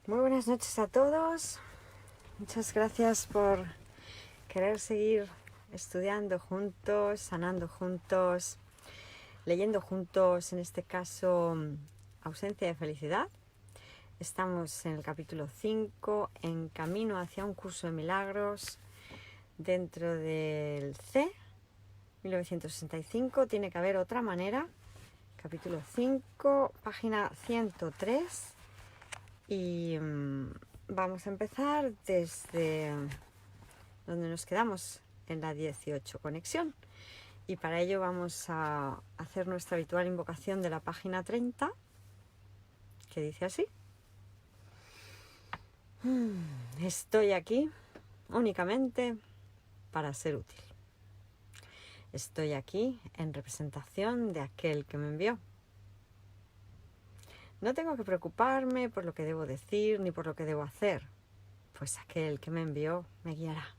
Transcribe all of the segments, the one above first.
Muy buenas noches a todos. Muchas gracias por querer seguir estudiando juntos, sanando juntos, leyendo juntos, en este caso, Ausencia de Felicidad. Estamos en el capítulo 5, en camino hacia un curso de milagros dentro del C, 1965. Tiene que haber otra manera. Capítulo 5, página 103. Y vamos a empezar desde donde nos quedamos, en la 18, conexión. Y para ello vamos a hacer nuestra habitual invocación de la página 30, que dice así. Estoy aquí únicamente para ser útil. Estoy aquí en representación de aquel que me envió. No tengo que preocuparme por lo que debo decir ni por lo que debo hacer, pues aquel que me envió me guiará.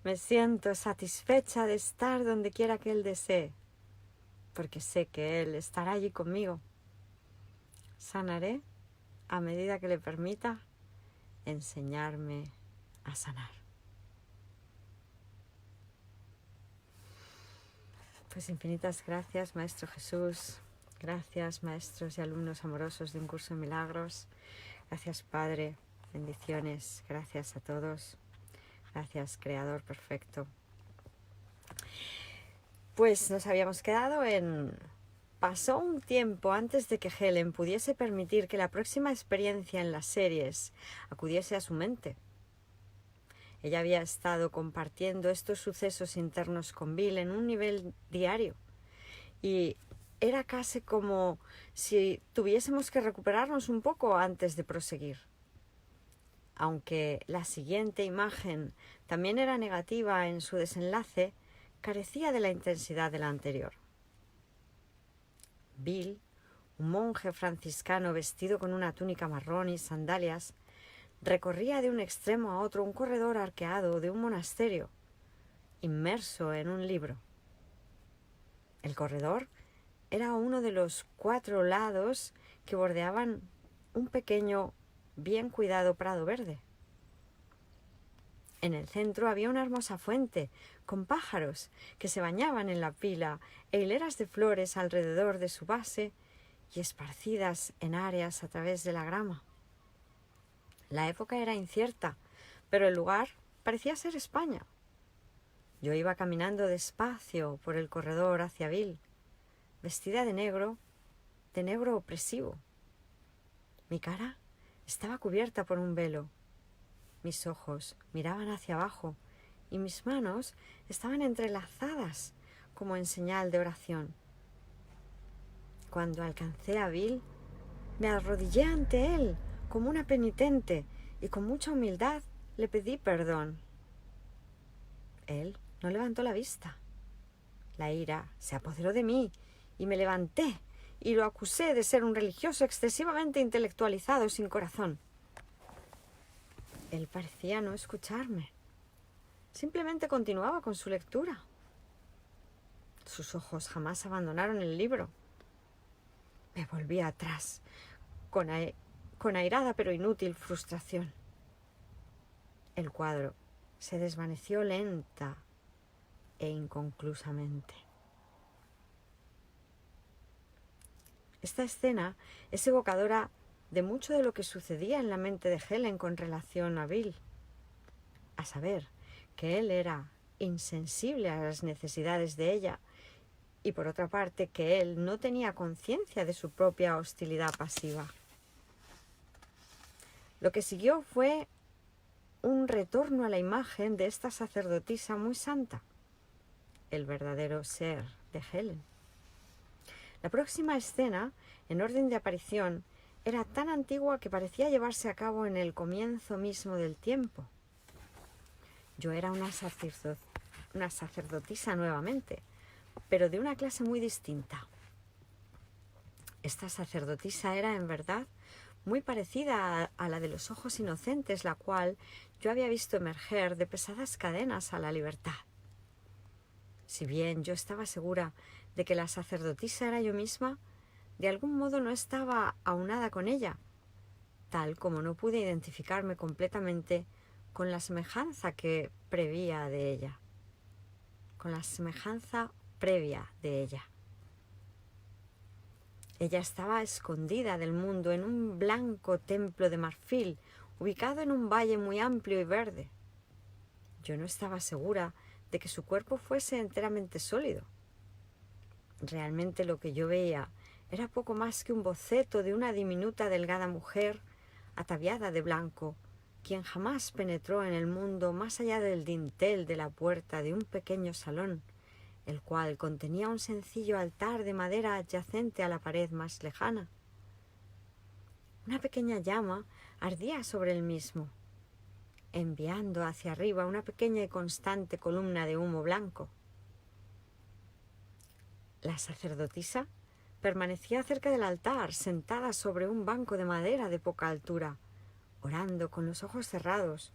Me siento satisfecha de estar donde quiera que Él desee, porque sé que Él estará allí conmigo. Sanaré a medida que le permita enseñarme a sanar. Pues infinitas gracias, Maestro Jesús. Gracias, maestros y alumnos amorosos de un curso de milagros. Gracias, Padre. Bendiciones. Gracias a todos. Gracias, Creador perfecto. Pues nos habíamos quedado en... Pasó un tiempo antes de que Helen pudiese permitir que la próxima experiencia en las series acudiese a su mente. Ella había estado compartiendo estos sucesos internos con Bill en un nivel diario. Y era casi como si tuviésemos que recuperarnos un poco antes de proseguir. Aunque la siguiente imagen también era negativa en su desenlace, carecía de la intensidad de la anterior. Bill, un monje franciscano vestido con una túnica marrón y sandalias, recorría de un extremo a otro un corredor arqueado de un monasterio, inmerso en un libro. El corredor era uno de los 4 lados que bordeaban un pequeño, bien cuidado prado verde. En el centro había una hermosa fuente con pájaros que se bañaban en la pila e hileras de flores alrededor de su base y esparcidas en áreas a través de la grama. La época era incierta, pero el lugar parecía ser España. Yo iba caminando despacio por el corredor hacia Bill, vestida de negro opresivo. Mi cara estaba cubierta por un velo. Mis ojos miraban hacia abajo y mis manos estaban entrelazadas como en señal de oración. Cuando alcancé a Bill, me arrodillé ante él como una penitente y con mucha humildad le pedí perdón. Él no levantó la vista. La ira se apoderó de mí y me levanté y lo acusé de ser un religioso excesivamente intelectualizado sin corazón. Él parecía no escucharme. Simplemente continuaba con su lectura. Sus ojos jamás abandonaron el libro. Me volví atrás, con airada pero inútil frustración. El cuadro se desvaneció lenta e inconclusamente. Esta escena es evocadora de mucho de lo que sucedía en la mente de Helen con relación a Bill. A saber, que él era insensible a las necesidades de ella y por otra parte que él no tenía conciencia de su propia hostilidad pasiva. Lo que siguió fue un retorno a la imagen de esta sacerdotisa muy santa, el verdadero ser de Helen. La próxima escena, en orden de aparición, era tan antigua que parecía llevarse a cabo en el comienzo mismo del tiempo. Yo era una sacerdotisa nuevamente, pero de una clase muy distinta. Esta sacerdotisa era, en verdad, muy parecida a la de los ojos inocentes, la cual yo había visto emerger de pesadas cadenas a la libertad. Si bien yo estaba segura de que la sacerdotisa era yo misma, de algún modo no estaba aunada con ella, tal como no pude identificarme completamente con la semejanza que prevía de ella, con la semejanza previa de ella. Ella estaba escondida del mundo en un blanco templo de marfil, ubicado en un valle muy amplio y verde. Yo no estaba segura de que su cuerpo fuese enteramente sólido. Realmente lo que yo veía era poco más que un boceto de una diminuta delgada mujer ataviada de blanco, quien jamás penetró en el mundo más allá del dintel de la puerta de un pequeño salón, el cual contenía un sencillo altar de madera adyacente a la pared más lejana. Una pequeña llama ardía sobre el mismo, enviando hacia arriba una pequeña y constante columna de humo blanco. La sacerdotisa permanecía cerca del altar, sentada sobre un banco de madera de poca altura, orando con los ojos cerrados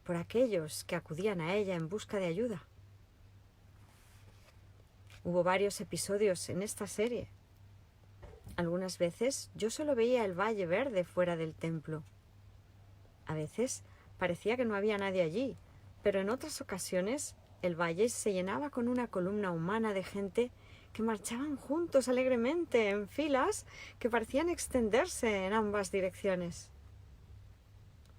por aquellos que acudían a ella en busca de ayuda. Hubo varios episodios en esta serie. Algunas veces yo solo veía el valle verde fuera del templo. A veces parecía que no había nadie allí, pero en otras ocasiones el valle se llenaba con una columna humana de gente que marchaban juntos alegremente en filas que parecían extenderse en ambas direcciones.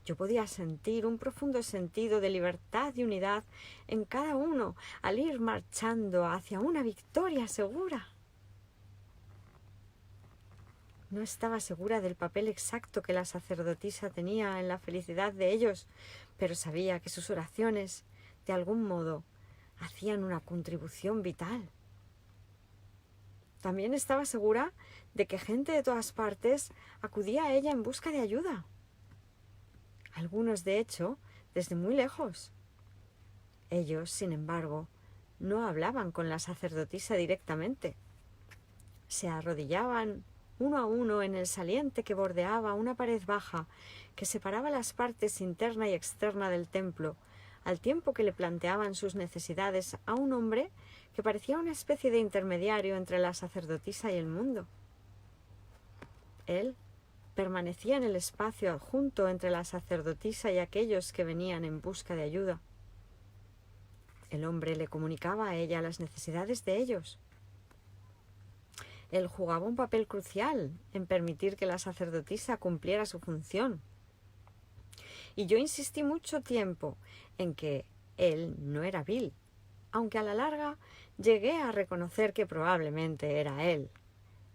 Yo podía sentir un profundo sentido de libertad y unidad en cada uno al ir marchando hacia una victoria segura. No estaba segura del papel exacto que la sacerdotisa tenía en la felicidad de ellos, pero sabía que sus oraciones, de algún modo, hacían una contribución vital. También estaba segura de que gente de todas partes acudía a ella en busca de ayuda. Algunos, de hecho, desde muy lejos. Ellos, sin embargo, no hablaban con la sacerdotisa directamente. Se arrodillaban uno a uno en el saliente que bordeaba una pared baja que separaba las partes interna y externa del templo, al tiempo que le planteaban sus necesidades a un hombre que parecía una especie de intermediario entre la sacerdotisa y el mundo. Él permanecía en el espacio adjunto entre la sacerdotisa y aquellos que venían en busca de ayuda. El hombre le comunicaba a ella las necesidades de ellos. Él jugaba un papel crucial en permitir que la sacerdotisa cumpliera su función. Y yo insistí mucho tiempo en que él no era Bill, aunque a la larga llegué a reconocer que probablemente era él.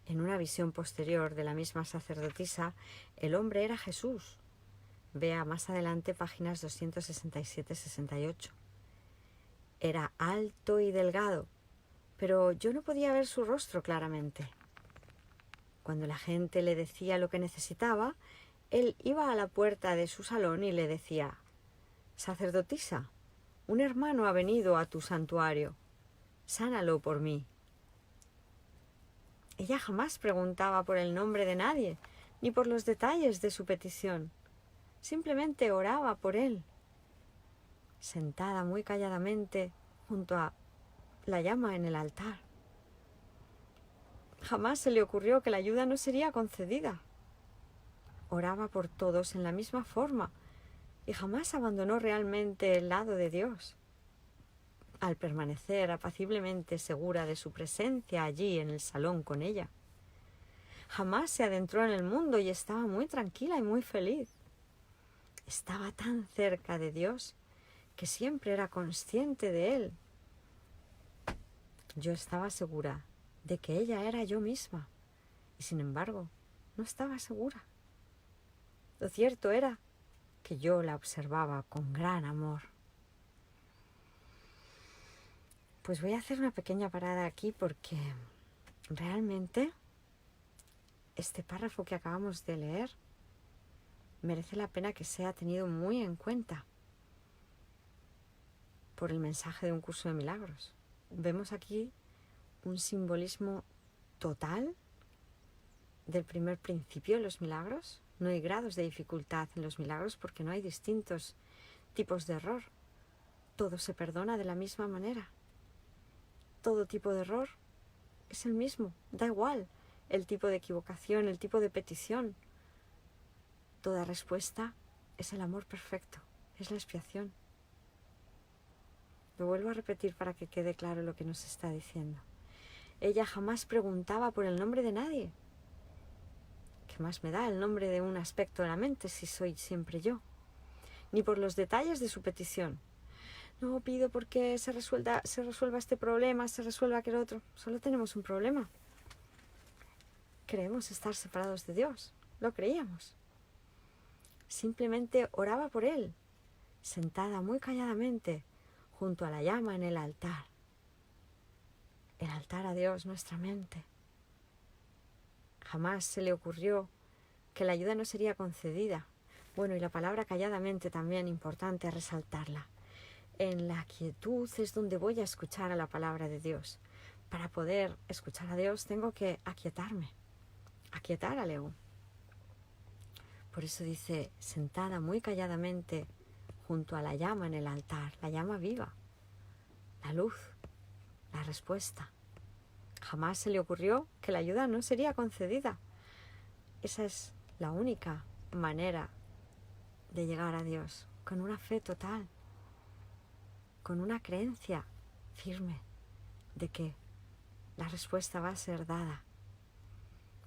En una visión posterior de la misma sacerdotisa, el hombre era Jesús. Vea más adelante páginas 267-68. Era alto y delgado, pero yo no podía ver su rostro claramente. Cuando la gente le decía lo que necesitaba, él iba a la puerta de su salón y le decía: «Sacerdotisa, un hermano ha venido a tu santuario. Sánalo por mí». Ella jamás preguntaba por el nombre de nadie, ni por los detalles de su petición. Simplemente oraba por él. Sentada muy calladamente junto a la llama en el altar. Jamás se le ocurrió que la ayuda no sería concedida. Oraba por todos en la misma forma y jamás abandonó realmente el lado de Dios. Al permanecer apaciblemente segura de su presencia allí en el salón con ella. Jamás se adentró en el mundo y estaba muy tranquila y muy feliz. Estaba tan cerca de Dios que siempre era consciente de Él. Yo estaba segura de que ella era yo misma y sin embargo no estaba segura. Lo cierto era que yo la observaba con gran amor. Pues voy a hacer una pequeña parada aquí porque realmente este párrafo que acabamos de leer merece la pena que sea tenido muy en cuenta por el mensaje de un curso de milagros. Vemos aquí un simbolismo total del primer principio de los milagros. No hay grados de dificultad en los milagros porque no hay distintos tipos de error. Todo se perdona de la misma manera. Todo tipo de error es el mismo, da igual el tipo de equivocación, el tipo de petición. toda respuesta es el amor perfecto, es la expiación. Lo vuelvo a repetir para que quede claro lo que nos está diciendo. Ella jamás preguntaba por el nombre de nadie. ¿Qué más me da el nombre de un aspecto de la mente si soy siempre yo? Ni por los detalles de su petición. No pido porque se resuelva este problema, se resuelva aquel otro. Solo tenemos un problema. Creemos estar separados de Dios. Lo creíamos. Simplemente oraba por él, sentada muy calladamente, junto a la llama en el altar. El altar a Dios, nuestra mente. Jamás se le ocurrió que la ayuda no sería concedida. Bueno, y la palabra calladamente también importante resaltarla. En la quietud es donde voy a escuchar a la palabra de Dios. Para poder escuchar a Dios tengo que aquietarme, aquietar al ego. Por eso dice, sentada muy calladamente junto a la llama en el altar, la llama viva, la luz, la respuesta. Jamás se le ocurrió que la ayuda no sería concedida. Esa es la única manera de llegar a Dios, con una fe total, con una creencia firme de que la respuesta va a ser dada.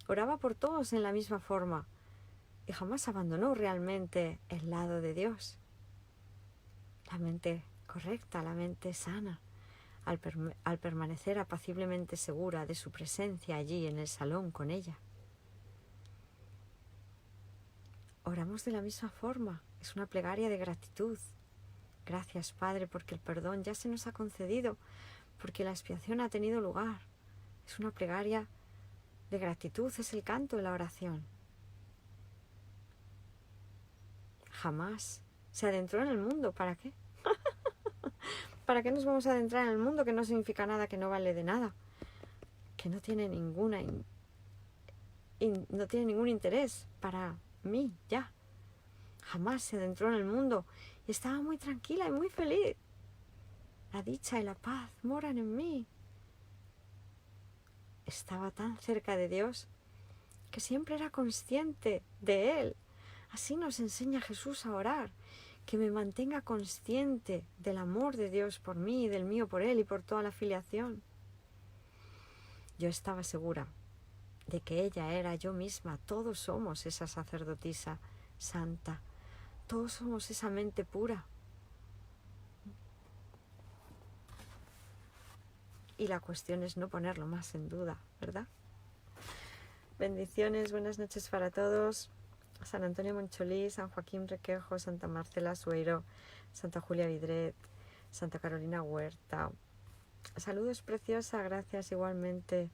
Oraba por todos en la misma forma y jamás abandonó realmente el lado de Dios. La mente correcta, la mente sana, al permanecer apaciblemente segura de su presencia allí en el salón con ella. Oramos de la misma forma, es una plegaria de gratitud. Gracias, Padre, porque el perdón ya se nos ha concedido, porque la expiación ha tenido lugar. Es una plegaria de gratitud, es el canto de la oración. Jamás se adentró en el mundo, ¿para qué? ¿Para qué nos vamos a adentrar en el mundo que no significa nada, que no vale de nada? Que no tiene ningún interés para mí, ya. Jamás se adentró en el mundo y estaba muy tranquila y muy feliz. La dicha y la paz moran en mí. Estaba tan cerca de Dios que siempre era consciente de Él. Así nos enseña Jesús a orar, que me mantenga consciente del amor de Dios por mí, del mío por Él y por toda la filiación. Yo estaba segura de que ella era yo misma. Todos somos esa sacerdotisa santa. Todos somos esa mente pura. Y la cuestión es no ponerlo más en duda, ¿verdad? Bendiciones, buenas noches para todos. San Antonio Moncholí, San Joaquín Requejo, Santa Marcela Sueiro, Santa Julia Vidret, Santa Carolina Huerta. Saludos, preciosa, gracias igualmente.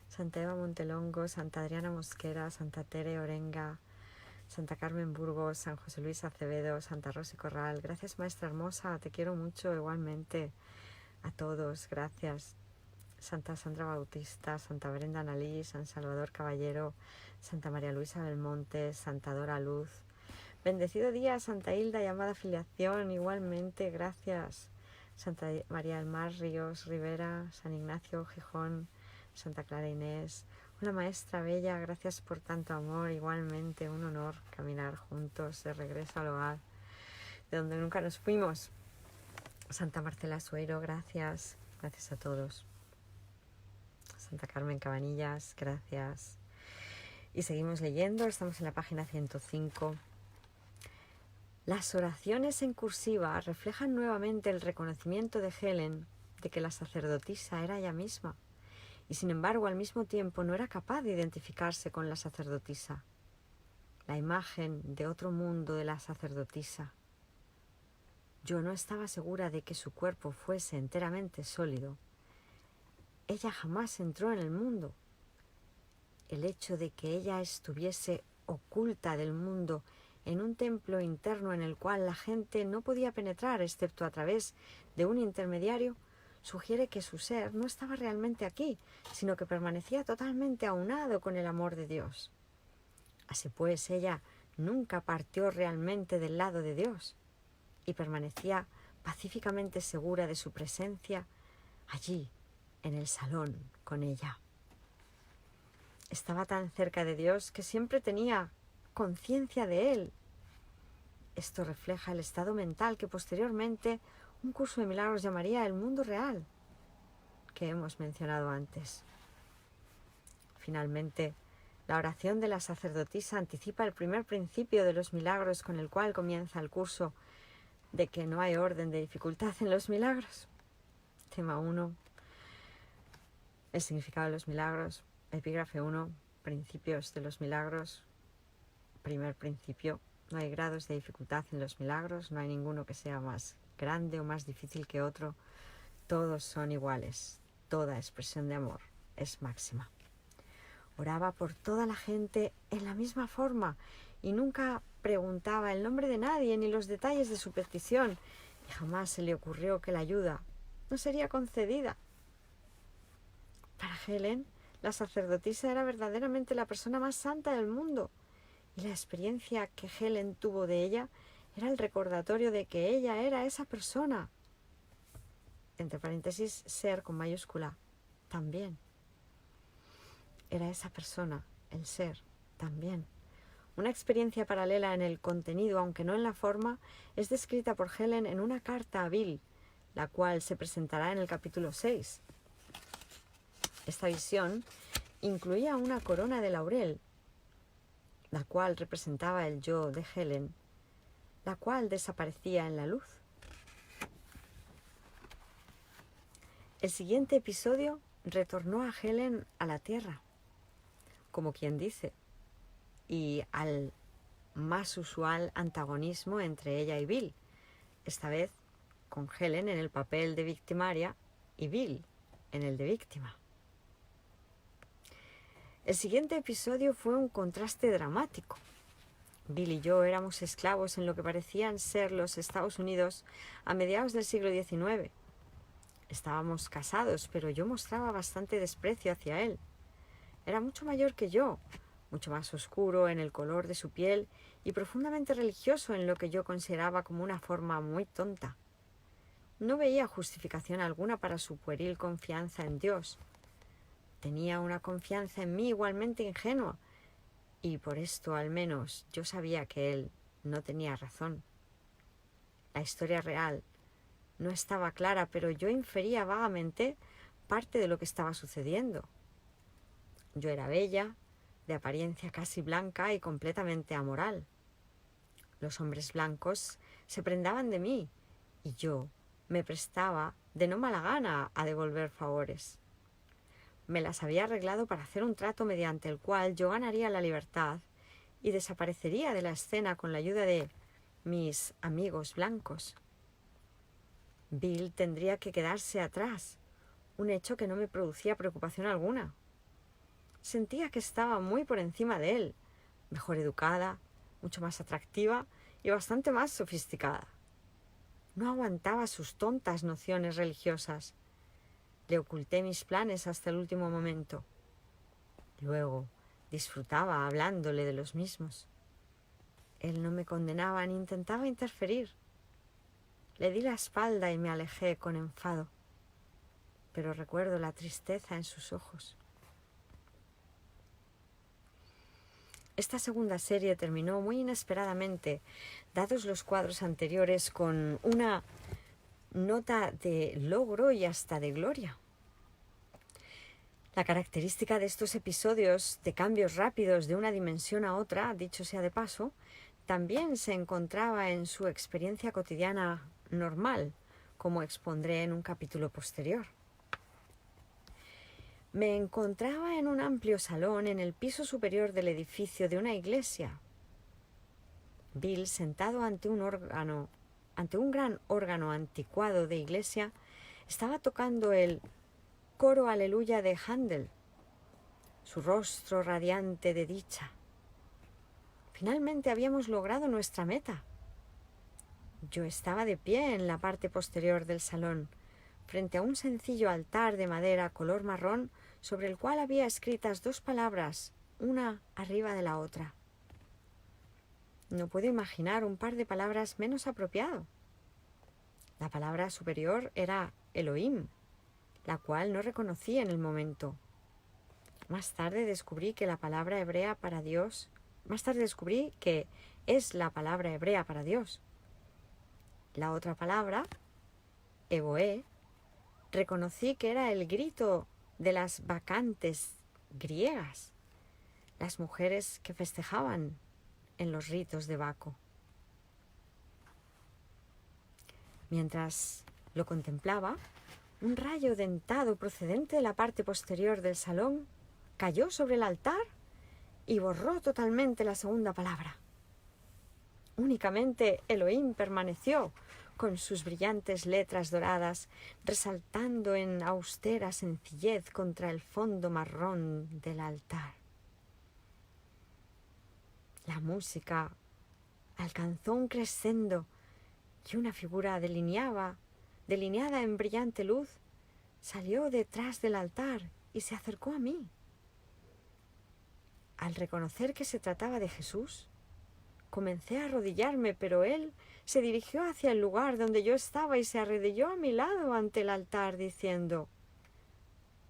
Santa Eva Montelongo, Santa Adriana Mosquera, Santa Tere Orenga, Santa Carmen Burgos, San José Luis Acevedo, Santa Rosy Corral. Gracias, maestra hermosa, te quiero mucho igualmente. A todos, gracias. Santa Sandra Bautista, Santa Brenda Analí, San Salvador Caballero, Santa María Luisa Belmonte, Santa Dora Luz. Bendecido día, Santa Hilda, llamada filiación, igualmente, gracias. Santa María del Mar Ríos Rivera, San Ignacio Gijón, Santa Clara Inés. Una maestra bella, gracias por tanto amor, igualmente, un honor caminar juntos de regreso al hogar, de donde nunca nos fuimos. Santa Marcela Sueiro, gracias, gracias a todos. Santa Carmen Cabanillas, gracias. Y seguimos leyendo, estamos en la página 105. Las oraciones en cursiva reflejan nuevamente el reconocimiento de Helen de que la sacerdotisa era ella misma, y sin embargo al mismo tiempo no era capaz de identificarse con la sacerdotisa, la imagen de otro mundo de la sacerdotisa. Yo no estaba segura de que su cuerpo fuese enteramente sólido. Ella jamás entró en el mundo. El hecho de que ella estuviese oculta del mundo en un templo interno en el cual la gente no podía penetrar excepto a través de un intermediario, sugiere que su ser no estaba realmente aquí, sino que permanecía totalmente aunado con el amor de Dios. Así pues, ella nunca partió realmente del lado de Dios y permanecía pacíficamente segura de su presencia allí, en el salón, con ella. Estaba tan cerca de Dios que siempre tenía conciencia de él. Esto refleja el estado mental que posteriormente un curso de milagros llamaría el mundo real, que hemos mencionado antes. Finalmente, la oración de la sacerdotisa anticipa el primer principio de los milagros con el cual comienza el curso, de que no hay orden de dificultad en los milagros. Tema 1. El significado de los milagros. Epígrafe 1. Principios de los milagros. Primer principio. No hay grados de dificultad en los milagros. No hay ninguno que sea más grande o más difícil que otro. Todos son iguales. Toda expresión de amor es máxima. Oraba por toda la gente en la misma forma y nunca preguntaba el nombre de nadie ni los detalles de su petición, y jamás se le ocurrió que la ayuda no sería concedida. Para Helen, la sacerdotisa era verdaderamente la persona más santa del mundo, y la experiencia que Helen tuvo de ella era el recordatorio de que ella era esa persona. Entre paréntesis, ser con mayúscula, también. Era esa persona, el ser, también. Una experiencia paralela en el contenido, aunque no en la forma, es descrita por Helen en una carta a Bill, la cual se presentará en el capítulo 6. Esta visión incluía una corona de laurel, la cual representaba el yo de Helen, la cual desaparecía en la luz. El siguiente episodio retornó a Helen a la Tierra, como quien dice, y al más usual antagonismo entre ella y Bill, esta vez con Helen en el papel de victimaria y Bill en el de víctima. El siguiente episodio fue un contraste dramático. Bill y yo éramos esclavos en lo que parecían ser los Estados Unidos a mediados del siglo XIX. Estábamos casados, pero yo mostraba bastante desprecio hacia él. Era mucho mayor que yo, mucho más oscuro en el color de su piel y profundamente religioso en lo que yo consideraba como una forma muy tonta. No veía justificación alguna para su pueril confianza en Dios. Tenía una confianza en mí igualmente ingenua, y por esto al menos yo sabía que él no tenía razón. La historia real no estaba clara, pero yo infería vagamente parte de lo que estaba sucediendo. Yo era bella, de apariencia casi blanca y completamente amoral. Los hombres blancos se prendaban de mí y yo me prestaba de no mala gana a devolver favores. Me las había arreglado para hacer un trato mediante el cual yo ganaría la libertad y desaparecería de la escena con la ayuda de mis amigos blancos. Bill tendría que quedarse atrás, un hecho que no me producía preocupación alguna. Sentía que estaba muy por encima de él, mejor educada, mucho más atractiva y bastante más sofisticada. No aguantaba sus tontas nociones religiosas. Le oculté mis planes hasta el último momento. Luego disfrutaba hablándole de los mismos. Él no me condenaba ni intentaba interferir. Le di la espalda y me alejé con enfado, pero recuerdo la tristeza en sus ojos. Esta segunda serie terminó muy inesperadamente, dados los cuadros anteriores, con una nota de logro y hasta de gloria. La característica de estos episodios de cambios rápidos de una dimensión a otra, dicho sea de paso, también se encontraba en su experiencia cotidiana normal, como expondré en un capítulo posterior. Me encontraba en un amplio salón en el piso superior del edificio de una iglesia. Bill, sentado ante un gran órgano anticuado de iglesia, estaba tocando el coro Aleluya de Händel, su rostro radiante de dicha. Finalmente habíamos logrado nuestra meta. Yo estaba de pie en la parte posterior del salón, frente a un sencillo altar de madera color marrón sobre el cual había escritas dos palabras, una arriba de la otra. No puedo imaginar un par de palabras menos apropiado. La palabra superior era Elohim, la cual no reconocí en el momento. Más tarde descubrí que la palabra hebrea para Dios Más tarde descubrí que es la palabra hebrea para Dios. La otra palabra, Evoé, reconocí que era el grito de las bacantes griegas, las mujeres que festejaban en los ritos de Baco. Mientras lo contemplaba, un rayo dentado procedente de la parte posterior del salón cayó sobre el altar y borró totalmente la segunda palabra. Únicamente Elohim permaneció con sus brillantes letras doradas, resaltando en austera sencillez contra el fondo marrón del altar. La música alcanzó un crescendo y una figura delineada en brillante luz, salió detrás del altar y se acercó a mí. Al reconocer que se trataba de Jesús, comencé a arrodillarme, pero él se dirigió hacia el lugar donde yo estaba y se arrodilló a mi lado ante el altar, diciendo: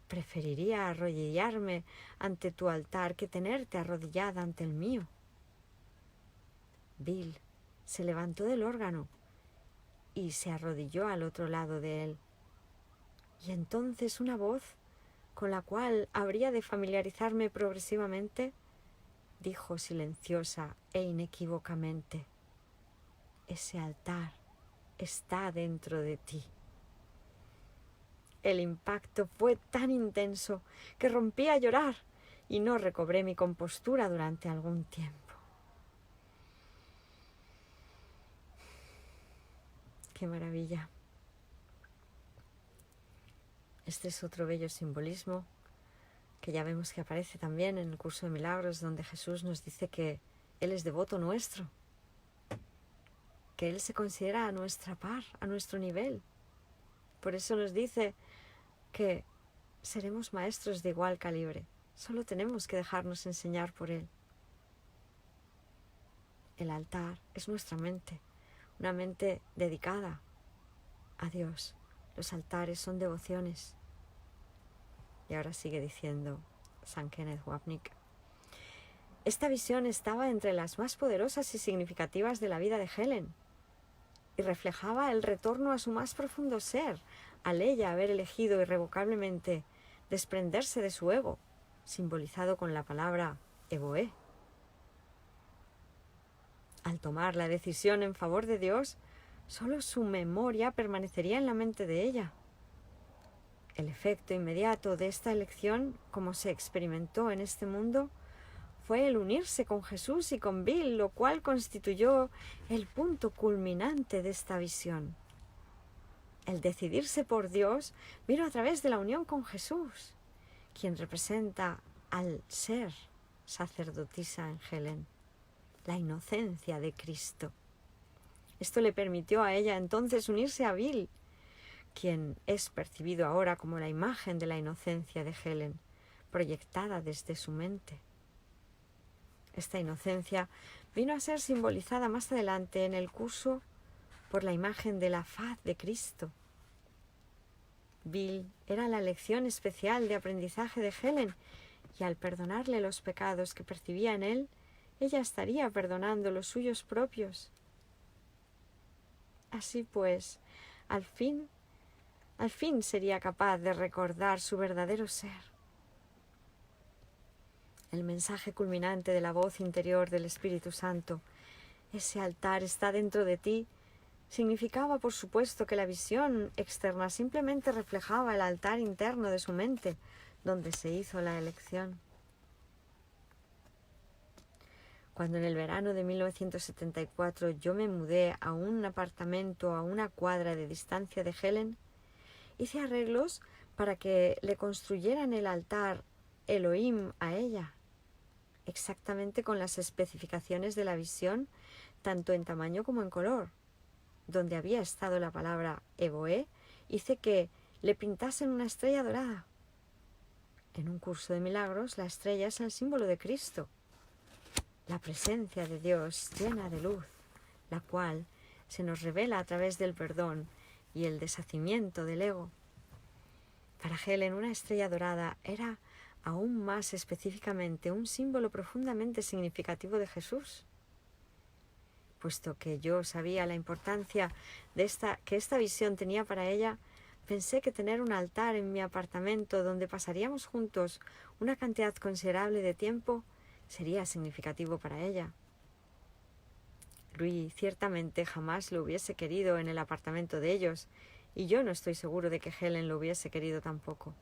«Preferiría arrodillarme ante tu altar que tenerte arrodillada ante el mío». Bill se levantó del órgano y se arrodilló al otro lado de él. Y entonces una voz, con la cual habría de familiarizarme progresivamente, dijo silenciosa e inequívocamente: «Ese altar está dentro de ti». El impacto fue tan intenso que rompí a llorar y no recobré mi compostura durante algún tiempo. ¡Qué maravilla! Este es otro bello simbolismo que ya vemos que aparece también en el curso de milagros, donde Jesús nos dice que Él es devoto nuestro, que Él se considera a nuestra par, a nuestro nivel. Por eso nos dice que seremos maestros de igual calibre, solo tenemos que dejarnos enseñar por Él. El altar es nuestra mente, una mente dedicada a Dios. Los altares son devociones. Y ahora sigue diciendo San Kenneth Wapnick: esta visión estaba entre las más poderosas y significativas de la vida de Helen y reflejaba el retorno a su más profundo ser, al ella haber elegido irrevocablemente desprenderse de su ego, simbolizado con la palabra Evoé. Al tomar la decisión en favor de Dios, solo su memoria permanecería en la mente de ella. El efecto inmediato de esta elección, como se experimentó en este mundo, fue el unirse con Jesús y con Bill, lo cual constituyó el punto culminante de esta visión. El decidirse por Dios vino a través de la unión con Jesús, quien representa al ser sacerdotisa en Helen, la inocencia de Cristo. Esto le permitió a ella entonces unirse a Bill, quien es percibido ahora como la imagen de la inocencia de Helen, proyectada desde su mente. Esta inocencia vino a ser simbolizada más adelante en el curso por la imagen de la faz de Cristo. Bill era la lección especial de aprendizaje de Helen, y al perdonarle los pecados que percibía en él, ella estaría perdonando los suyos propios. Así pues, al fin sería capaz de recordar su verdadero ser. El mensaje culminante de la voz interior del Espíritu Santo, ese altar está dentro de ti, significaba por supuesto que la visión externa simplemente reflejaba el altar interno de su mente, donde se hizo la elección. Cuando en el verano de 1974 yo me mudé a un apartamento a una cuadra de distancia de Helen, hice arreglos para que le construyeran el altar Elohim a ella, exactamente con las especificaciones de la visión, tanto en tamaño como en color. Donde había estado la palabra Evoé, hice que le pintasen una estrella dorada. En un curso de milagros, la estrella es el símbolo de Cristo, la presencia de Dios llena de luz, la cual se nos revela a través del perdón y el deshacimiento del ego. Para Helen, una estrella dorada era aún más específicamente un símbolo profundamente significativo de Jesús. Puesto que yo sabía la importancia que esta visión tenía para ella, pensé que tener un altar en mi apartamento donde pasaríamos juntos una cantidad considerable de tiempo sería significativo para ella. Louis ciertamente jamás lo hubiese querido en el apartamento de ellos, y yo no estoy seguro de que Helen lo hubiese querido tampoco.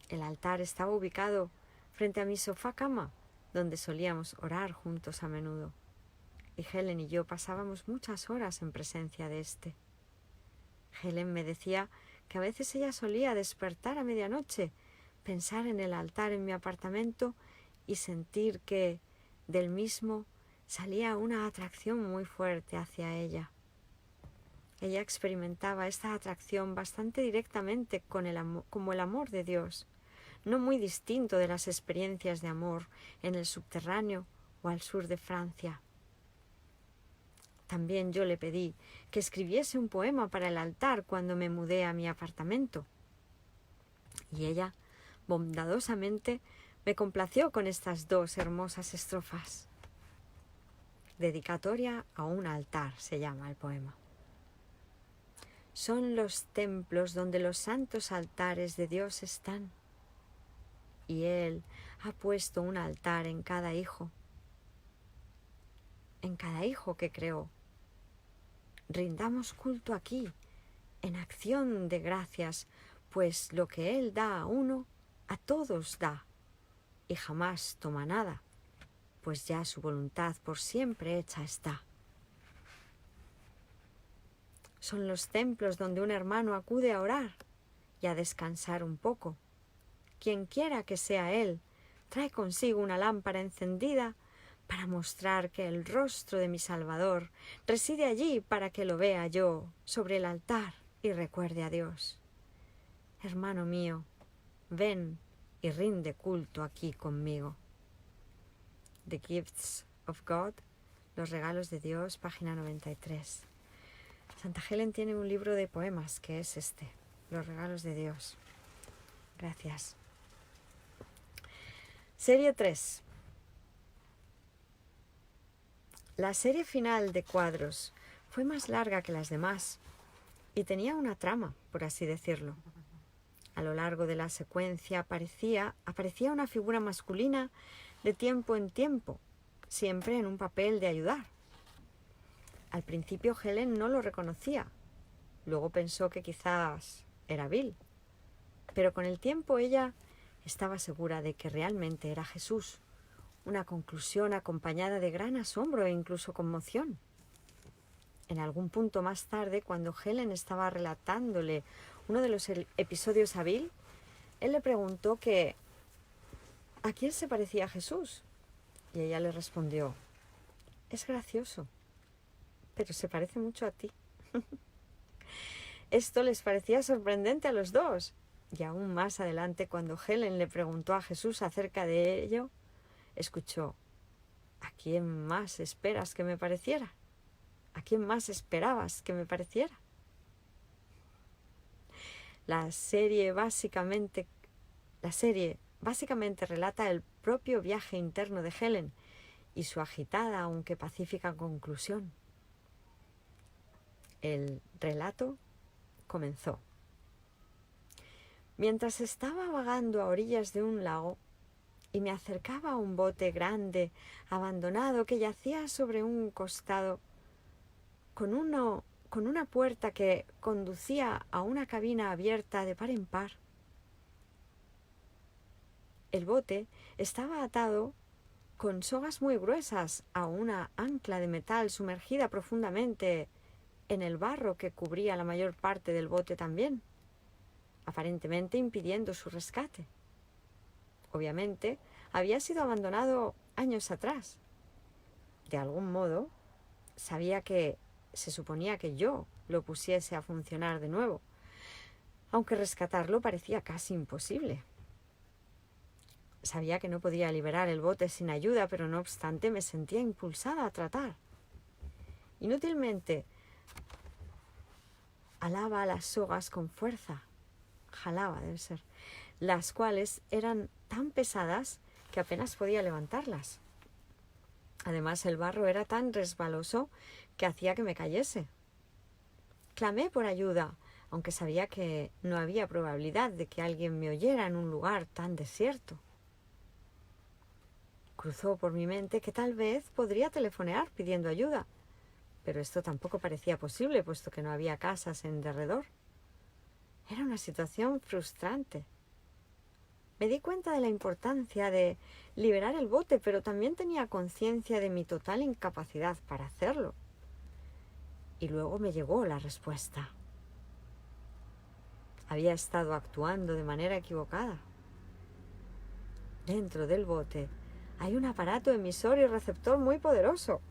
El altar estaba ubicado frente a mi sofá-cama, donde solíamos orar juntos a menudo, y Helen y yo pasábamos muchas horas en presencia de éste. Helen me decía que a veces ella solía despertar a medianoche, pensar en el altar en mi apartamento y sentir que del mismo salía una atracción muy fuerte hacia ella. Ella experimentaba esta atracción bastante directamente como el amor de Dios, no muy distinto de las experiencias de amor en el subterráneo o al sur de Francia. También yo le pedí que escribiese un poema para el altar cuando me mudé a mi apartamento. Y ella, bondadosamente, me complació con estas 2 hermosas estrofas. Dedicatoria a un altar se llama el poema. Son los templos donde los santos altares de Dios están, y Él ha puesto un altar en cada hijo que creó. Rindamos culto aquí, en acción de gracias, pues lo que Él da a uno, a todos da, y jamás toma nada, pues ya su voluntad por siempre hecha está. Son los templos donde un hermano acude a orar y a descansar un poco. Quien quiera que sea Él, trae consigo una lámpara encendida para mostrar que el rostro de mi Salvador reside allí para que lo vea yo sobre el altar y recuerde a Dios. Hermano mío, ven y rinde culto aquí conmigo. The Gifts of God, Los regalos de Dios, página 93. Santa Helen tiene un libro de poemas que es este, Los regalos de Dios. Gracias. Serie 3. La serie final de cuadros fue más larga que las demás y tenía una trama, por así decirlo. A lo largo de la secuencia aparecía una figura masculina de tiempo en tiempo, siempre en un papel de ayudar. Al principio Helen no lo reconocía, luego pensó que quizás era Bill, pero con el tiempo ella estaba segura de que realmente era Jesús, una conclusión acompañada de gran asombro e incluso conmoción. En algún punto más tarde, cuando Helen estaba relatándole uno de los episodios a Bill, él le preguntó ¿a quién se parecía Jesús? Y ella le respondió, es gracioso, pero se parece mucho a ti. Esto les parecía sorprendente a los dos, y aún más adelante, cuando Helen le preguntó a Jesús acerca de ello, escuchó, ¿a quién más esperas que me pareciera? ¿A quién más esperabas que me pareciera? La serie básicamente relata el propio viaje interno de Helen y su agitada aunque pacífica conclusión. El relato comenzó. Mientras estaba vagando a orillas de un lago y me acercaba a un bote grande, abandonado, que yacía sobre un costado, con una puerta que conducía a una cabina abierta de par en par. El bote estaba atado con sogas muy gruesas a una ancla de metal sumergida profundamente en el barro que cubría la mayor parte del bote también, aparentemente impidiendo su rescate. Obviamente, había sido abandonado años atrás. De algún modo, se suponía que yo lo pusiese a funcionar de nuevo, aunque rescatarlo parecía casi imposible. Sabía que no podía liberar el bote sin ayuda, pero no obstante me sentía impulsada a tratar. Inútilmente, jalaba las sogas con fuerza, las cuales eran tan pesadas que apenas podía levantarlas. Además, el barro era tan resbaloso que hacía que me cayese. Clamé por ayuda, aunque sabía que no había probabilidad de que alguien me oyera en un lugar tan desierto. Cruzó por mi mente que tal vez podría telefonear pidiendo ayuda, pero esto tampoco parecía posible, puesto que no había casas en derredor. Era una situación frustrante. Me di cuenta de la importancia de liberar el bote, pero también tenía conciencia de mi total incapacidad para hacerlo. Y luego me llegó la respuesta. Había estado actuando de manera equivocada. Dentro del bote hay un aparato emisor y receptor muy poderoso,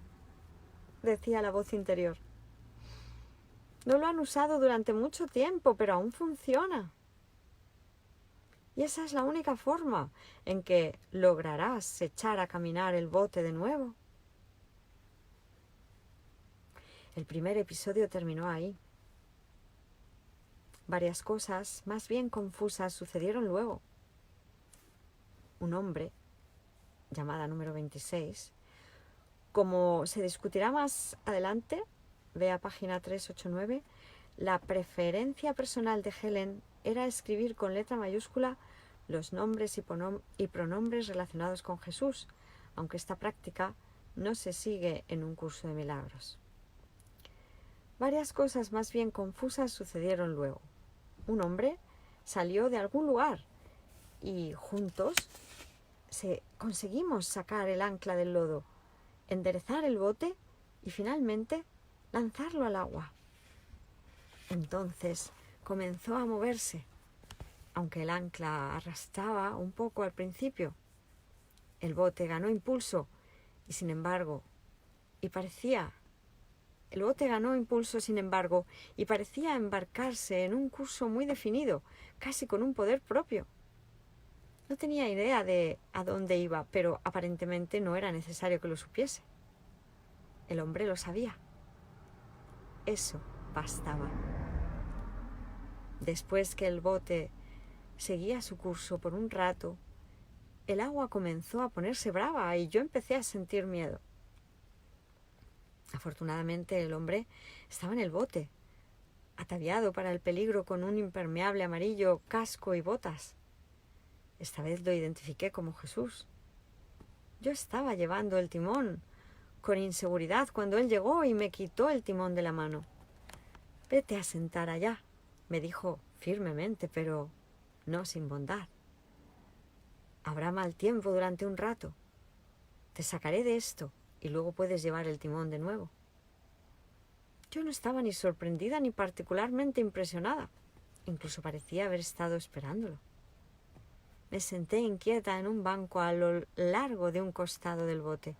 decía la voz interior. No lo han usado durante mucho tiempo, pero aún funciona. Y esa es la única forma en que lograrás echar a caminar el bote de nuevo. El primer episodio terminó ahí. Varias cosas más bien confusas sucedieron luego. Un hombre, llamada número 26, como se discutirá más adelante, vea página 389, la preferencia personal de Helen era escribir con letra mayúscula los nombres y pronombres relacionados con Jesús, aunque esta práctica no se sigue en un curso de milagros. Varias cosas más bien confusas sucedieron luego. Un hombre salió de algún lugar y juntos conseguimos sacar el ancla del lodo, enderezar el bote y finalmente lanzarlo al agua. Entonces comenzó a moverse, aunque el ancla arrastraba un poco al principio. El bote ganó impulso y parecía embarcarse en un curso muy definido, casi con un poder propio. No tenía idea de a dónde iba, pero aparentemente no era necesario que lo supiese. El hombre lo sabía. Eso bastaba. Después que el bote seguía su curso por un rato, el agua comenzó a ponerse brava y yo empecé a sentir miedo. Afortunadamente el hombre estaba en el bote, ataviado para el peligro con un impermeable amarillo, casco y botas. Esta vez lo identifiqué como Jesús. Yo estaba llevando el timón con inseguridad cuando él llegó y me quitó el timón de la mano. «Vete a sentar allá», me dijo firmemente, pero no sin bondad. «Habrá mal tiempo durante un rato. Te sacaré de esto y luego puedes llevar el timón de nuevo». Yo no estaba ni sorprendida ni particularmente impresionada. Incluso parecía haber estado esperándolo. Me senté inquieta en un banco a lo largo de un costado del bote.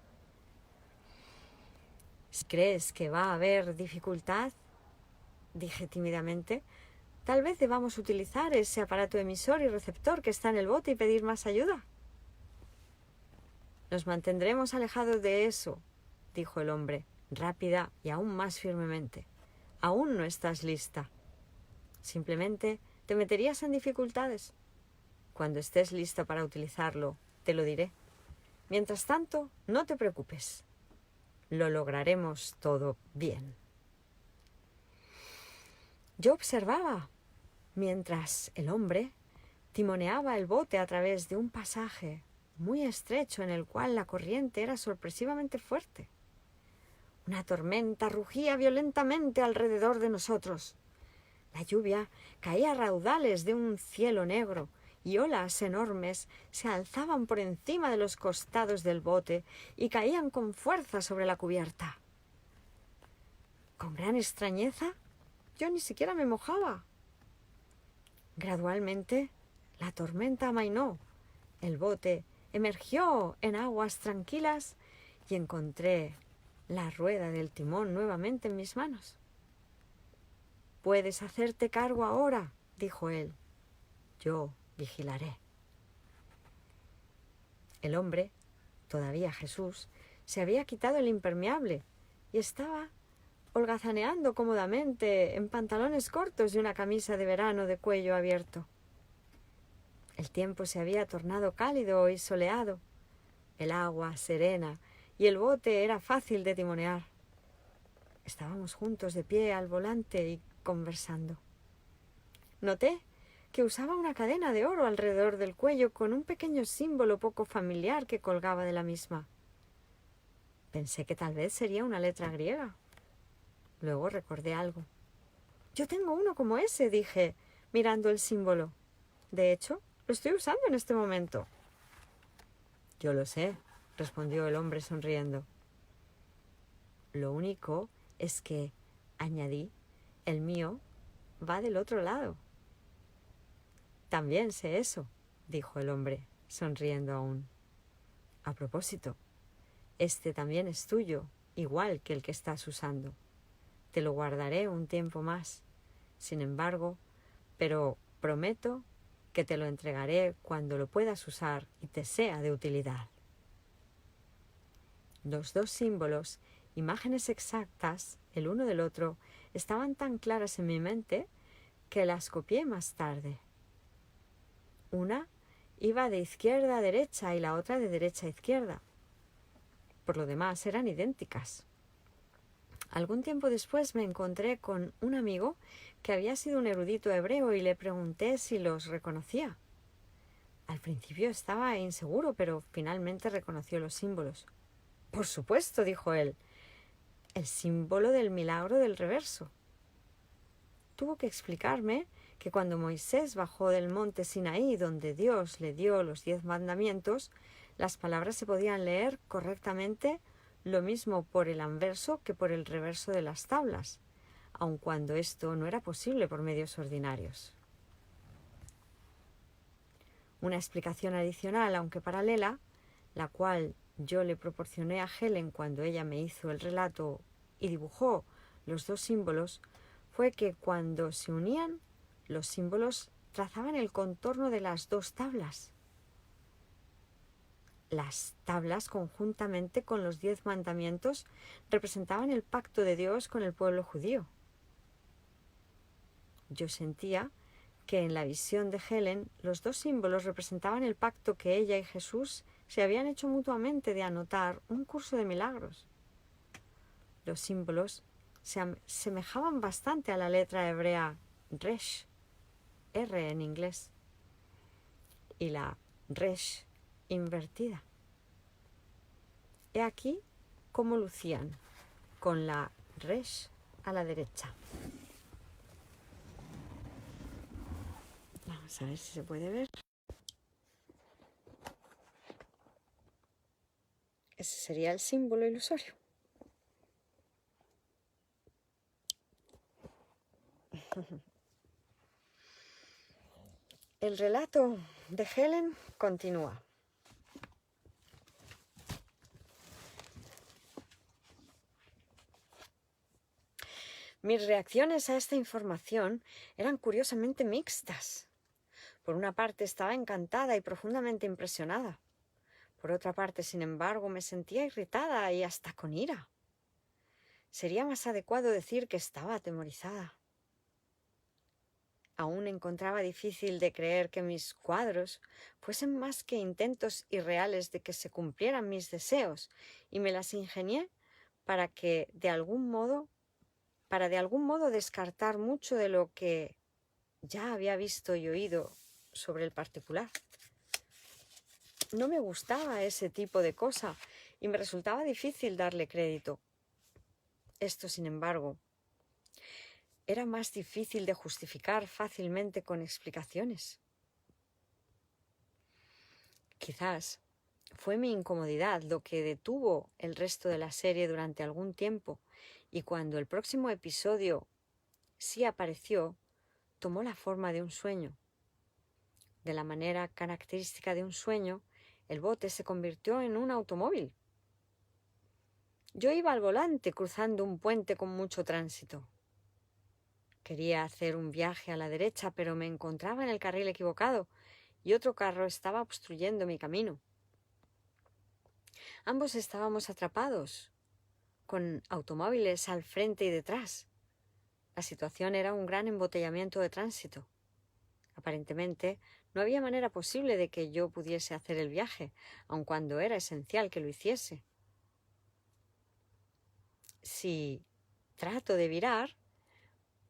«Si crees que va a haber dificultad», dije tímidamente, «tal vez debamos utilizar ese aparato emisor y receptor que está en el bote y pedir más ayuda». «Nos mantendremos alejados de eso», dijo el hombre, rápida y aún más firmemente. «Aún no estás lista. Simplemente te meterías en dificultades. Cuando estés lista para utilizarlo, te lo diré. Mientras tanto, no te preocupes. Lo lograremos todo bien». Yo observaba mientras el hombre timoneaba el bote a través de un pasaje muy estrecho en el cual la corriente era sorpresivamente fuerte. Una tormenta rugía violentamente alrededor de nosotros. La lluvia caía a raudales de un cielo negro y olas enormes se alzaban por encima de los costados del bote y caían con fuerza sobre la cubierta. Con gran extrañeza, yo ni siquiera me mojaba. Gradualmente, la tormenta amainó. El bote emergió en aguas tranquilas y encontré la rueda del timón nuevamente en mis manos. «Puedes hacerte cargo ahora», dijo él. «Yo vigilaré». El hombre, todavía Jesús, se había quitado el impermeable y estaba holgazaneando cómodamente en pantalones cortos y una camisa de verano de cuello abierto. El tiempo se había tornado cálido y soleado, el agua serena y el bote era fácil de timonear. Estábamos juntos de pie al volante y conversando. Noté que usaba una cadena de oro alrededor del cuello con un pequeño símbolo poco familiar que colgaba de la misma. Pensé que tal vez sería una letra griega. Luego recordé algo. Yo tengo uno como ese, dije, mirando el símbolo. De hecho, lo estoy usando en este momento. Yo lo sé, respondió el hombre sonriendo. Lo único es que, añadí, el mío va del otro lado. También sé eso, dijo el hombre, sonriendo aún. A propósito, este también es tuyo, igual que el que estás usando. Te lo guardaré un tiempo más. Sin embargo, pero prometo que te lo entregaré cuando lo puedas usar y te sea de utilidad. Los dos símbolos, imágenes exactas, el uno del otro, estaban tan claras en mi mente que las copié más tarde. Una iba de izquierda a derecha y la otra de derecha a izquierda. Por lo demás eran idénticas. Algún tiempo después me encontré con un amigo que había sido un erudito hebreo y le pregunté si los reconocía. Al principio estaba inseguro, pero finalmente reconoció los símbolos. Por supuesto, dijo él, el símbolo del milagro del reverso. Tuvo que explicarme que cuando Moisés bajó del monte Sinaí, donde Dios le dio los 10 mandamientos, las palabras se podían leer correctamente lo mismo por el anverso que por el reverso de las tablas, aun cuando esto no era posible por medios ordinarios. Una explicación adicional, aunque paralela, la cual yo le proporcioné a Helen cuando ella me hizo el relato y dibujó los dos símbolos, fue que cuando se unían, los símbolos trazaban el contorno de las dos tablas. Las tablas, conjuntamente con los 10 mandamientos, representaban el pacto de Dios con el pueblo judío. Yo sentía que en la visión de Helen los dos símbolos representaban el pacto que ella y Jesús se habían hecho mutuamente de anotar un curso de milagros. Los símbolos se asemejaban bastante a la letra hebrea Resh, R en inglés, y la Resh invertida. He aquí cómo lucían, con la Resh a la derecha. Vamos a ver si se puede ver. Ese sería el símbolo ilusorio. El relato de Helen continúa. Mis reacciones a esta información eran curiosamente mixtas. Por una parte estaba encantada y profundamente impresionada. Por otra parte, sin embargo, me sentía irritada y hasta con ira. Sería más adecuado decir que estaba atemorizada. Aún encontraba difícil de creer que mis cuadros fuesen más que intentos irreales de que se cumplieran mis deseos, y me las ingenié para de algún modo descartar mucho de lo que ya había visto y oído sobre el particular. No me gustaba ese tipo de cosa y me resultaba difícil darle crédito. Esto, sin embargo, era más difícil de justificar fácilmente con explicaciones. Quizás fue mi incomodidad lo que detuvo el resto de la serie durante algún tiempo, y cuando el próximo episodio sí apareció, tomó la forma de un sueño. De la manera característica de un sueño, el bote se convirtió en un automóvil. Yo iba al volante cruzando un puente con mucho tránsito. Quería hacer un viaje a la derecha, pero me encontraba en el carril equivocado y otro carro estaba obstruyendo mi camino. Ambos estábamos atrapados, con automóviles al frente y detrás. La situación era un gran embotellamiento de tránsito. Aparentemente, no había manera posible de que yo pudiese hacer el viaje, aun cuando era esencial que lo hiciese. Si trato de virar,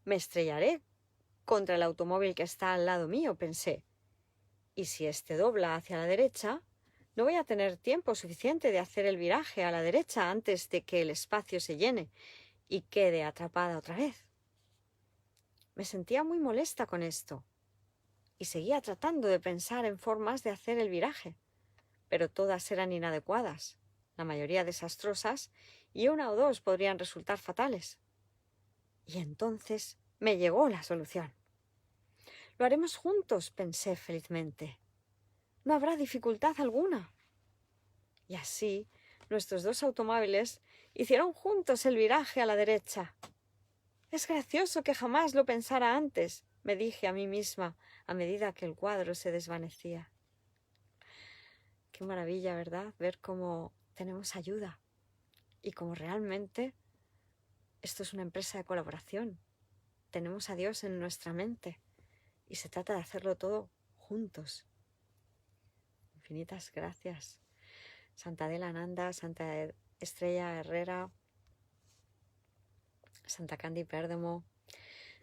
me estrellaré contra el automóvil que está al lado mío, pensé. Y si este dobla hacia la derecha, no voy a tener tiempo suficiente de hacer el viraje a la derecha antes de que el espacio se llene y quede atrapada otra vez. Me sentía muy molesta con esto y seguía tratando de pensar en formas de hacer el viraje, pero todas eran inadecuadas, la mayoría desastrosas, y una o dos podrían resultar fatales. Y entonces me llegó la solución. Lo haremos juntos, pensé felizmente. No habrá dificultad alguna. Y así, nuestros dos automóviles hicieron juntos el viraje a la derecha. Es gracioso que jamás lo pensara antes, me dije a mí misma a medida que el cuadro se desvanecía. Qué maravilla, ¿verdad? Ver cómo tenemos ayuda y cómo realmente esto es una empresa de colaboración. Tenemos a Dios en nuestra mente y se trata de hacerlo todo juntos. Infinitas gracias. Santa Adela Nanda, Santa Estrella Herrera, Santa Candy Pérdomo,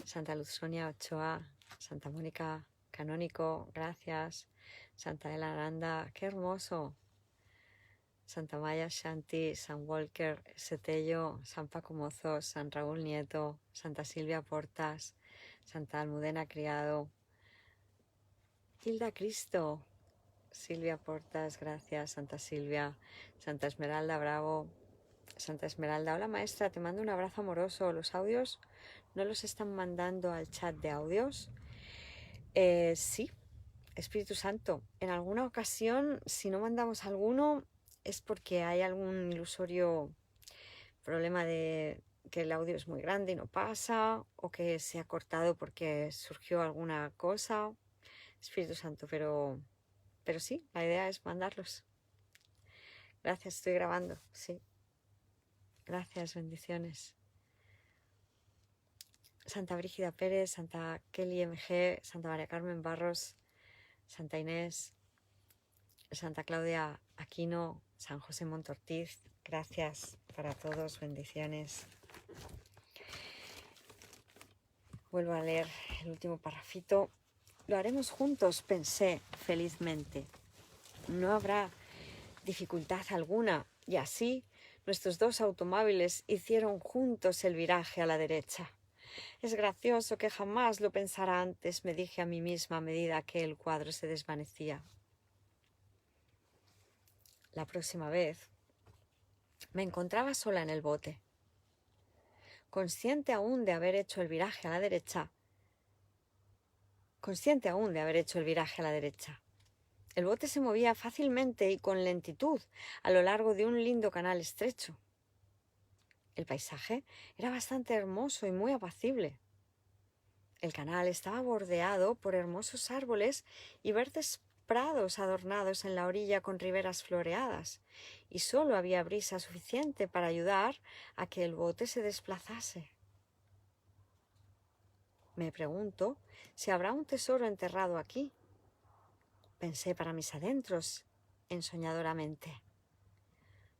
Santa Luz Sonia Ochoa, Santa Mónica Canónico, gracias. Santa Adela Nanda, qué hermoso. Santa Maya Shanti, San Walker Setello, San Paco Mozo, San Raúl Nieto, Santa Silvia Portas, Santa Almudena Criado, Hilda Cristo, Silvia Portas, gracias, Santa Silvia, Santa Esmeralda Bravo, Santa Esmeralda, hola maestra, te mando un abrazo amoroso. ¿Los audios no los están mandando al chat de audios? Sí, Espíritu Santo, en alguna ocasión, si no mandamos alguno, es porque hay algún ilusorio problema de que el audio es muy grande y no pasa, o que se ha cortado porque surgió alguna cosa. Espíritu Santo, pero sí, la idea es mandarlos. Gracias, estoy grabando, sí. Gracias, bendiciones. Santa Brígida Pérez, Santa Kelly MG, Santa María Carmen Barros, Santa Inés, Santa Claudia Aquino, San José Montortiz, gracias para todos, bendiciones. Vuelvo a leer el último parrafito. Lo haremos juntos, pensé felizmente. No habrá dificultad alguna, y así nuestros dos automóviles hicieron juntos el viraje a la derecha. Es gracioso que jamás lo pensara antes, me dije a mí misma a medida que el cuadro se desvanecía. La próxima vez me encontraba sola en el bote, consciente aún de haber hecho el viraje a la derecha. El bote se movía fácilmente y con lentitud a lo largo de un lindo canal estrecho. El paisaje era bastante hermoso y muy apacible. El canal estaba bordeado por hermosos árboles y verdes prados adornados en la orilla con riberas floreadas, y solo había brisa suficiente para ayudar a que el bote se desplazase. Me pregunto si habrá un tesoro enterrado aquí. Pensé para mis adentros, ensoñadoramente.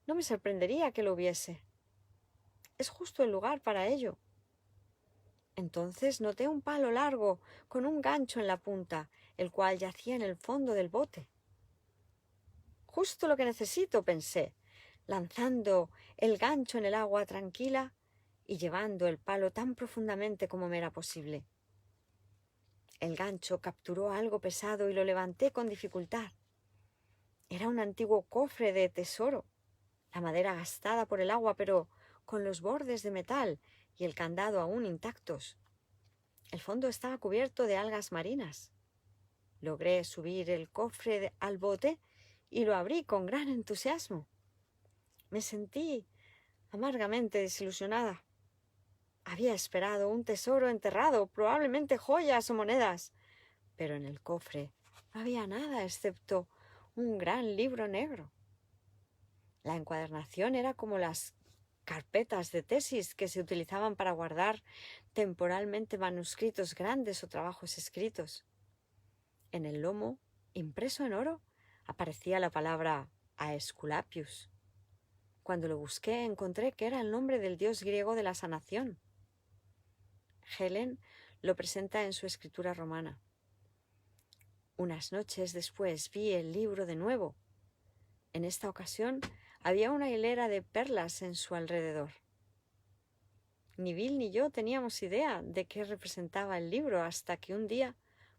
No me sorprendería que lo hubiese. Es justo el lugar para ello. Entonces noté un palo largo con un gancho en la punta, el cual yacía en el fondo del bote. Justo lo que necesito, pensé, lanzando el gancho en el agua tranquila y llevando el palo tan profundamente como me era posible. El gancho capturó algo pesado y lo levanté con dificultad. Era un antiguo cofre de tesoro, la madera gastada por el agua, pero con los bordes de metal y el candado aún intactos. El fondo estaba cubierto de algas marinas. Logré subir el cofre al bote y lo abrí con gran entusiasmo. Me sentí amargamente desilusionada. Había esperado un tesoro enterrado, probablemente joyas o monedas, pero en el cofre no había nada excepto un gran libro negro. La encuadernación era como las carpetas de tesis que se utilizaban para guardar temporalmente manuscritos grandes o trabajos escritos. En el lomo, impreso en oro, aparecía la palabra Aesculapius. Cuando lo busqué, encontré que era el nombre del dios griego de la sanación. Helen lo presenta en su escritura romana. Unas noches después vi el libro de nuevo. En esta ocasión había una hilera de perlas en su alrededor. Ni Bill ni yo teníamos idea de qué representaba el libro hasta que un día,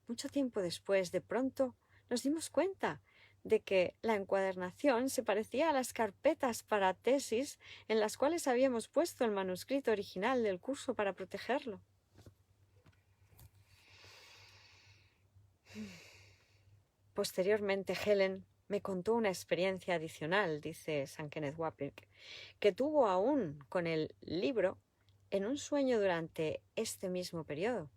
mucho tiempo después, de pronto nos dimos cuenta de que la encuadernación se parecía a las carpetas para tesis en las cuales habíamos puesto el manuscrito original del curso para protegerlo. Posteriormente, Helen me contó una experiencia adicional, dice St. Kenneth Wapnick, que tuvo aún con el libro en un sueño durante este mismo periodo.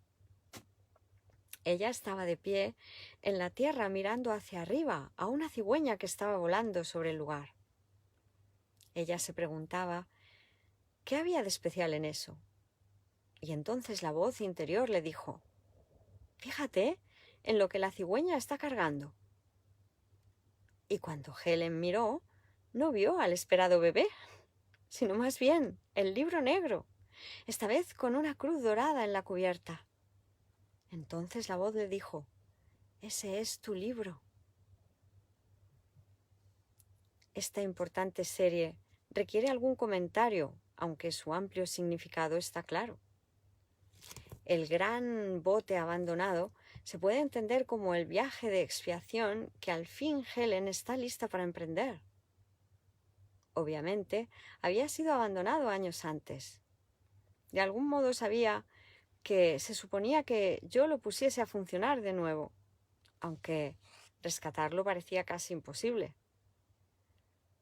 Ella estaba de pie en la tierra mirando hacia arriba a una cigüeña que estaba volando sobre el lugar. Ella se preguntaba qué había de especial en eso. Y entonces la voz interior le dijo: «Fíjate en lo que la cigüeña está cargando». Y cuando Helen miró, no vio al esperado bebé, sino más bien el libro negro, esta vez con una cruz dorada en la cubierta. Entonces la voz le dijo: «Ese es tu libro». Esta importante serie requiere algún comentario, aunque su amplio significado está claro. El gran bote abandonado se puede entender como el viaje de expiación que al fin Helen está lista para emprender. Obviamente, había sido abandonado años antes. De algún modo sabía que se suponía que yo lo pusiese a funcionar de nuevo, aunque rescatarlo parecía casi imposible.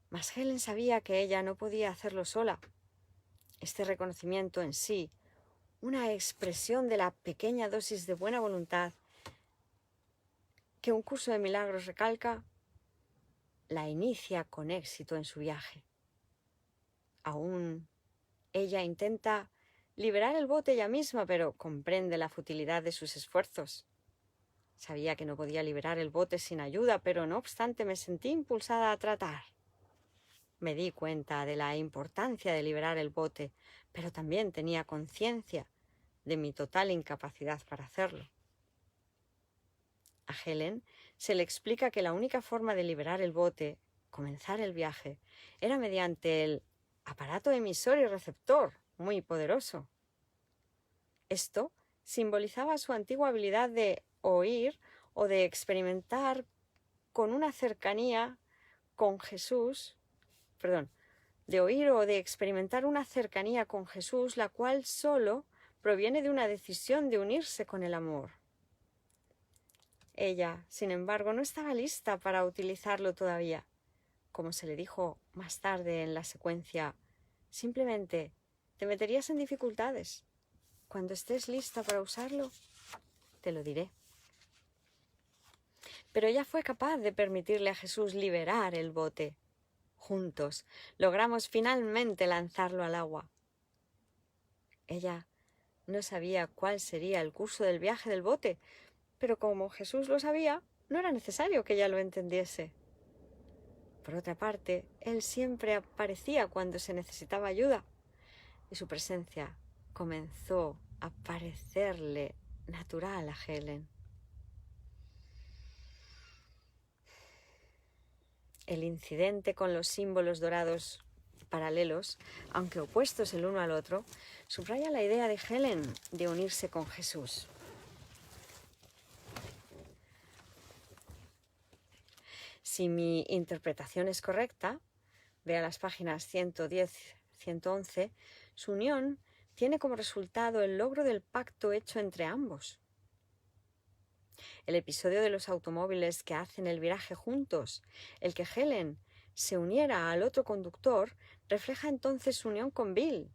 Mas Helen sabía que ella no podía hacerlo sola. Este reconocimiento en sí, una expresión de la pequeña dosis de buena voluntad que un curso de milagros recalca, la inicia con éxito en su viaje. Aún ella intenta liberar el bote ella misma, pero comprende la futilidad de sus esfuerzos. Sabía que no podía liberar el bote sin ayuda, pero no obstante me sentí impulsada a tratar. Me di cuenta de la importancia de liberar el bote, pero también tenía conciencia de mi total incapacidad para hacerlo. A Helen se le explica que la única forma de liberar el bote, comenzar el viaje, era mediante el aparato emisor y receptor, muy poderoso. Esto simbolizaba su antigua habilidad de oír o de experimentar con una cercanía con Jesús, de oír o de experimentar una cercanía con Jesús, la cual solo proviene de una decisión de unirse con el amor. Ella, sin embargo, no estaba lista para utilizarlo todavía. Como se le dijo más tarde en la secuencia, simplemente te meterías en dificultades. Cuando estés lista para usarlo, te lo diré. Pero ella fue capaz de permitirle a Jesús liberar el bote. Juntos logramos finalmente lanzarlo al agua. Ella no sabía cuál sería el curso del viaje del bote, pero como Jesús lo sabía, no era necesario que ella lo entendiese. Por otra parte, él siempre aparecía cuando se necesitaba ayuda, y su presencia comenzó a parecerle natural a Helen. El incidente con los símbolos dorados paralelos, aunque opuestos el uno al otro, subraya la idea de Helen de unirse con Jesús. Si mi interpretación es correcta, vea las páginas 110-111, su unión tiene como resultado el logro del pacto hecho entre ambos. El episodio de los automóviles que hacen el viraje juntos, el que Helen se uniera al otro conductor, refleja entonces su unión con Bill.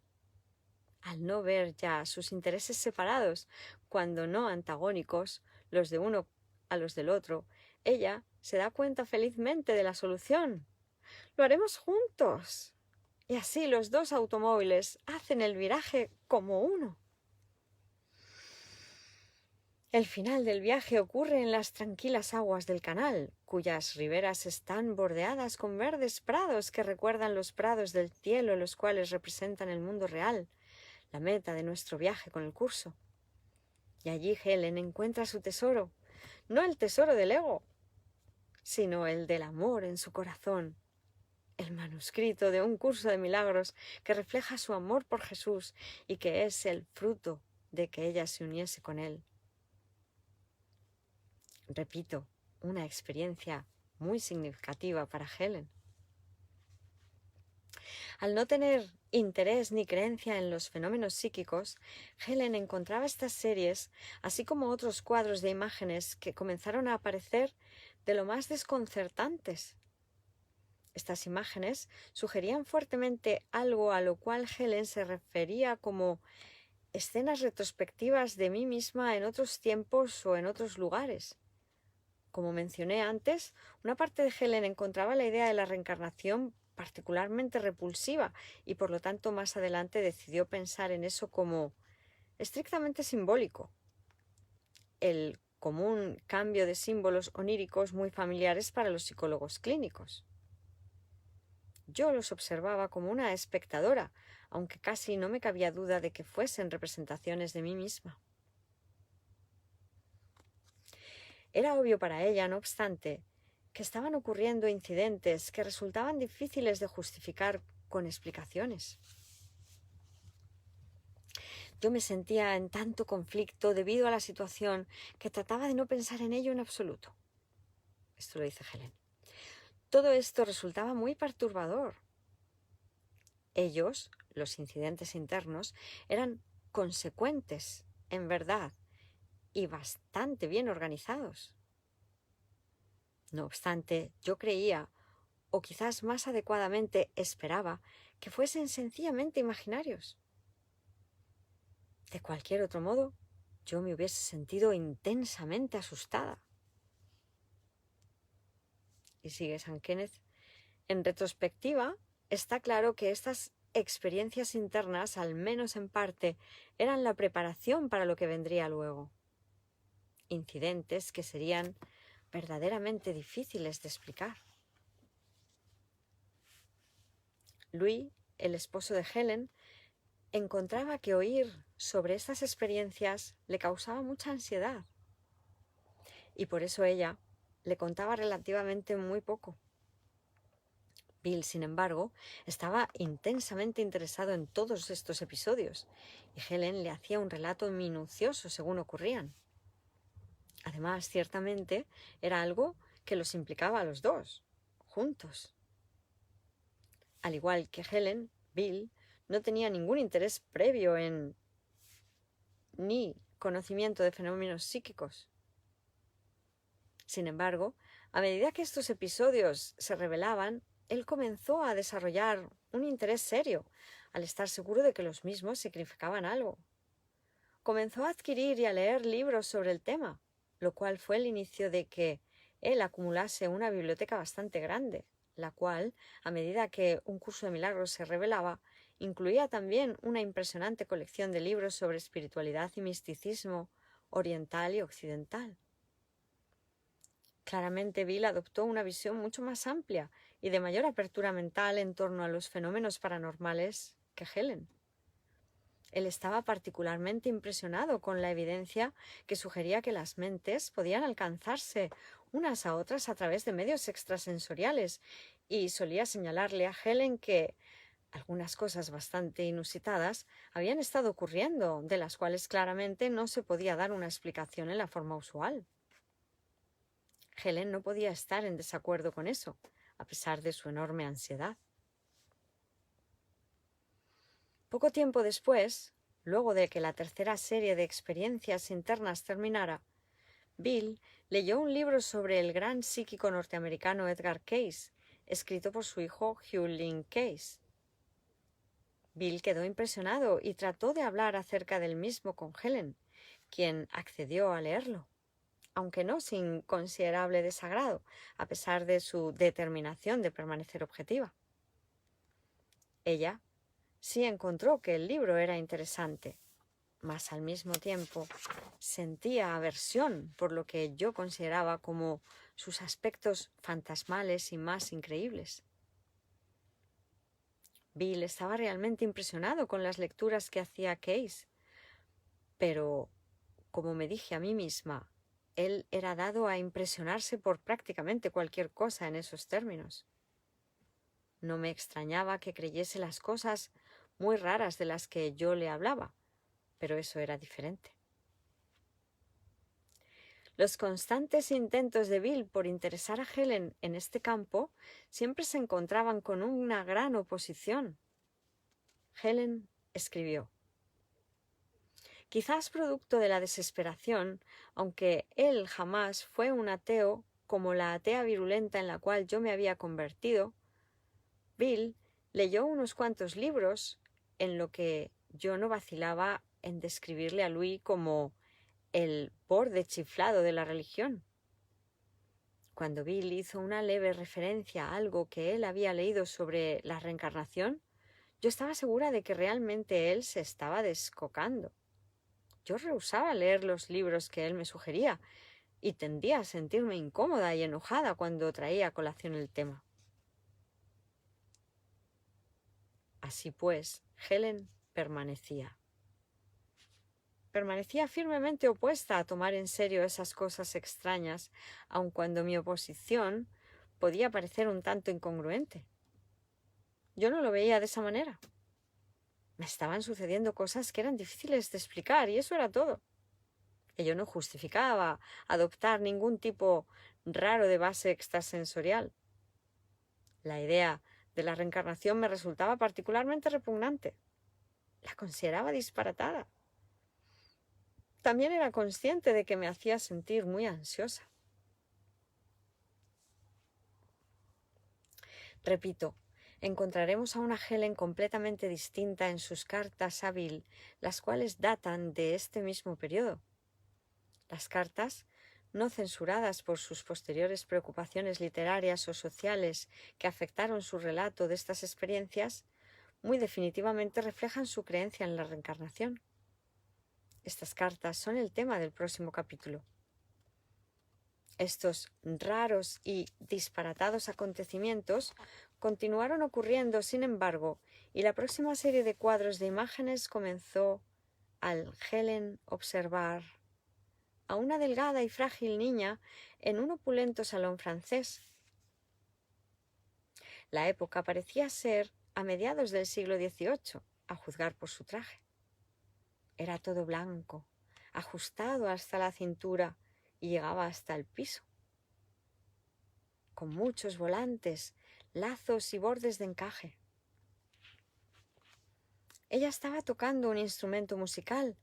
Al no ver ya sus intereses separados, cuando no antagónicos, los de uno a los del otro, ella se da cuenta felizmente de la solución. ¡Lo haremos juntos! Y así los dos automóviles hacen el viraje como uno. El final del viaje ocurre en las tranquilas aguas del canal, cuyas riberas están bordeadas con verdes prados que recuerdan los prados del cielo, los cuales representan el mundo real, la meta de nuestro viaje con el curso. Y allí Helen encuentra su tesoro, no el tesoro del ego, sino el del amor en su corazón, el manuscrito de un curso de milagros que refleja su amor por Jesús y que es el fruto de que ella se uniese con él. Repito, una experiencia muy significativa para Helen. Al no tener interés ni creencia en los fenómenos psíquicos, Helen encontraba estas series, así como otros cuadros de imágenes que comenzaron a aparecer de lo más desconcertantes. Estas imágenes sugerían fuertemente algo a lo cual Helen se refería como escenas retrospectivas de mí misma en otros tiempos o en otros lugares. Como mencioné antes, una parte de Helen encontraba la idea de la reencarnación particularmente repulsiva y por lo tanto más adelante decidió pensar en eso como estrictamente simbólico, el común cambio de símbolos oníricos muy familiares para los psicólogos clínicos. Yo los observaba como una espectadora, aunque casi no me cabía duda de que fuesen representaciones de mí misma. Era obvio para ella, no obstante, que estaban ocurriendo incidentes que resultaban difíciles de justificar con explicaciones. Yo me sentía en tanto conflicto debido a la situación que trataba de no pensar en ello en absoluto. Esto lo dice Helen. Todo esto resultaba muy perturbador. Ellos, los incidentes internos, eran consecuentes, en verdad, y bastante bien organizados. No obstante, yo creía, o quizás más adecuadamente esperaba, que fuesen sencillamente imaginarios. De cualquier otro modo, yo me hubiese sentido intensamente asustada. Y sigue San Kenneth. En retrospectiva, está claro que estas experiencias internas, al menos en parte, eran la preparación para lo que vendría luego. Incidentes que serían verdaderamente difíciles de explicar. Louis, el esposo de Helen, encontraba que oír sobre estas experiencias le causaba mucha ansiedad. Y por eso ella le contaba relativamente muy poco. Bill, sin embargo, estaba intensamente interesado en todos estos episodios y Helen le hacía un relato minucioso según ocurrían. Además, ciertamente, era algo que los implicaba a los dos, juntos. Al igual que Helen, Bill no tenía ningún interés previo en ni conocimiento de fenómenos psíquicos. Sin embargo, a medida que estos episodios se revelaban, él comenzó a desarrollar un interés serio, al estar seguro de que los mismos significaban algo. Comenzó a adquirir y a leer libros sobre el tema, lo cual fue el inicio de que él acumulase una biblioteca bastante grande, la cual, a medida que un curso de milagros se revelaba, incluía también una impresionante colección de libros sobre espiritualidad y misticismo oriental y occidental. Claramente Bill adoptó una visión mucho más amplia y de mayor apertura mental en torno a los fenómenos paranormales que Helen. Él estaba particularmente impresionado con la evidencia que sugería que las mentes podían alcanzarse unas a otras a través de medios extrasensoriales y solía señalarle a Helen que algunas cosas bastante inusitadas habían estado ocurriendo, de las cuales claramente no se podía dar una explicación en la forma usual. Helen no podía estar en desacuerdo con eso, a pesar de su enorme ansiedad. Poco tiempo después, luego de que la tercera serie de experiencias internas terminara, Bill leyó un libro sobre el gran psíquico norteamericano Edgar Cayce, escrito por su hijo Hugh Lynn Cayce. Bill quedó impresionado y trató de hablar acerca del mismo con Helen, quien accedió a leerlo, aunque no sin considerable desagrado, a pesar de su determinación de permanecer objetiva. Ella sí encontró que el libro era interesante, mas al mismo tiempo sentía aversión por lo que yo consideraba como sus aspectos fantasmales y más increíbles. Bill estaba realmente impresionado con las lecturas que hacía Case, pero, como me dije a mí misma, él era dado a impresionarse por prácticamente cualquier cosa en esos términos. No me extrañaba que creyese las cosas muy raras de las que yo le hablaba, pero eso era diferente. Los constantes intentos de Bill por interesar a Helen en este campo siempre se encontraban con una gran oposición. Helen escribió: quizás producto de la desesperación, aunque él jamás fue un ateo como la atea virulenta en la cual yo me había convertido, Bill leyó unos cuantos libros en lo que yo no vacilaba en describirle a Louis como el borde chiflado de la religión. Cuando Bill hizo una leve referencia a algo que él había leído sobre la reencarnación, yo estaba segura de que realmente él se estaba descocando. Yo rehusaba leer los libros que él me sugería y tendía a sentirme incómoda y enojada cuando traía a colación el tema. Así pues, Helen permanecía firmemente opuesta a tomar en serio esas cosas extrañas, aun cuando mi oposición podía parecer un tanto incongruente. Yo no lo veía de esa manera. Me estaban sucediendo cosas que eran difíciles de explicar y eso era todo. Ello no justificaba adoptar ningún tipo raro de base extrasensorial. La idea de la reencarnación me resultaba particularmente repugnante. La consideraba disparatada. También era consciente de que me hacía sentir muy ansiosa. Repito, encontraremos a una Helen completamente distinta en sus cartas a Bill, las cuales datan de este mismo periodo. Las cartas, no censuradas por sus posteriores preocupaciones literarias o sociales que afectaron su relato de estas experiencias, muy definitivamente reflejan su creencia en la reencarnación. Estas cartas son el tema del próximo capítulo. Estos raros y disparatados acontecimientos continuaron ocurriendo, sin embargo, y la próxima serie de cuadros de imágenes comenzó al Helen observar a una delgada y frágil niña en un opulento salón francés. La época parecía ser a mediados del siglo XVIII, a juzgar por su traje. Era todo blanco, ajustado hasta la cintura y llegaba hasta el piso, con muchos volantes, lazos y bordes de encaje. Ella estaba tocando un instrumento musical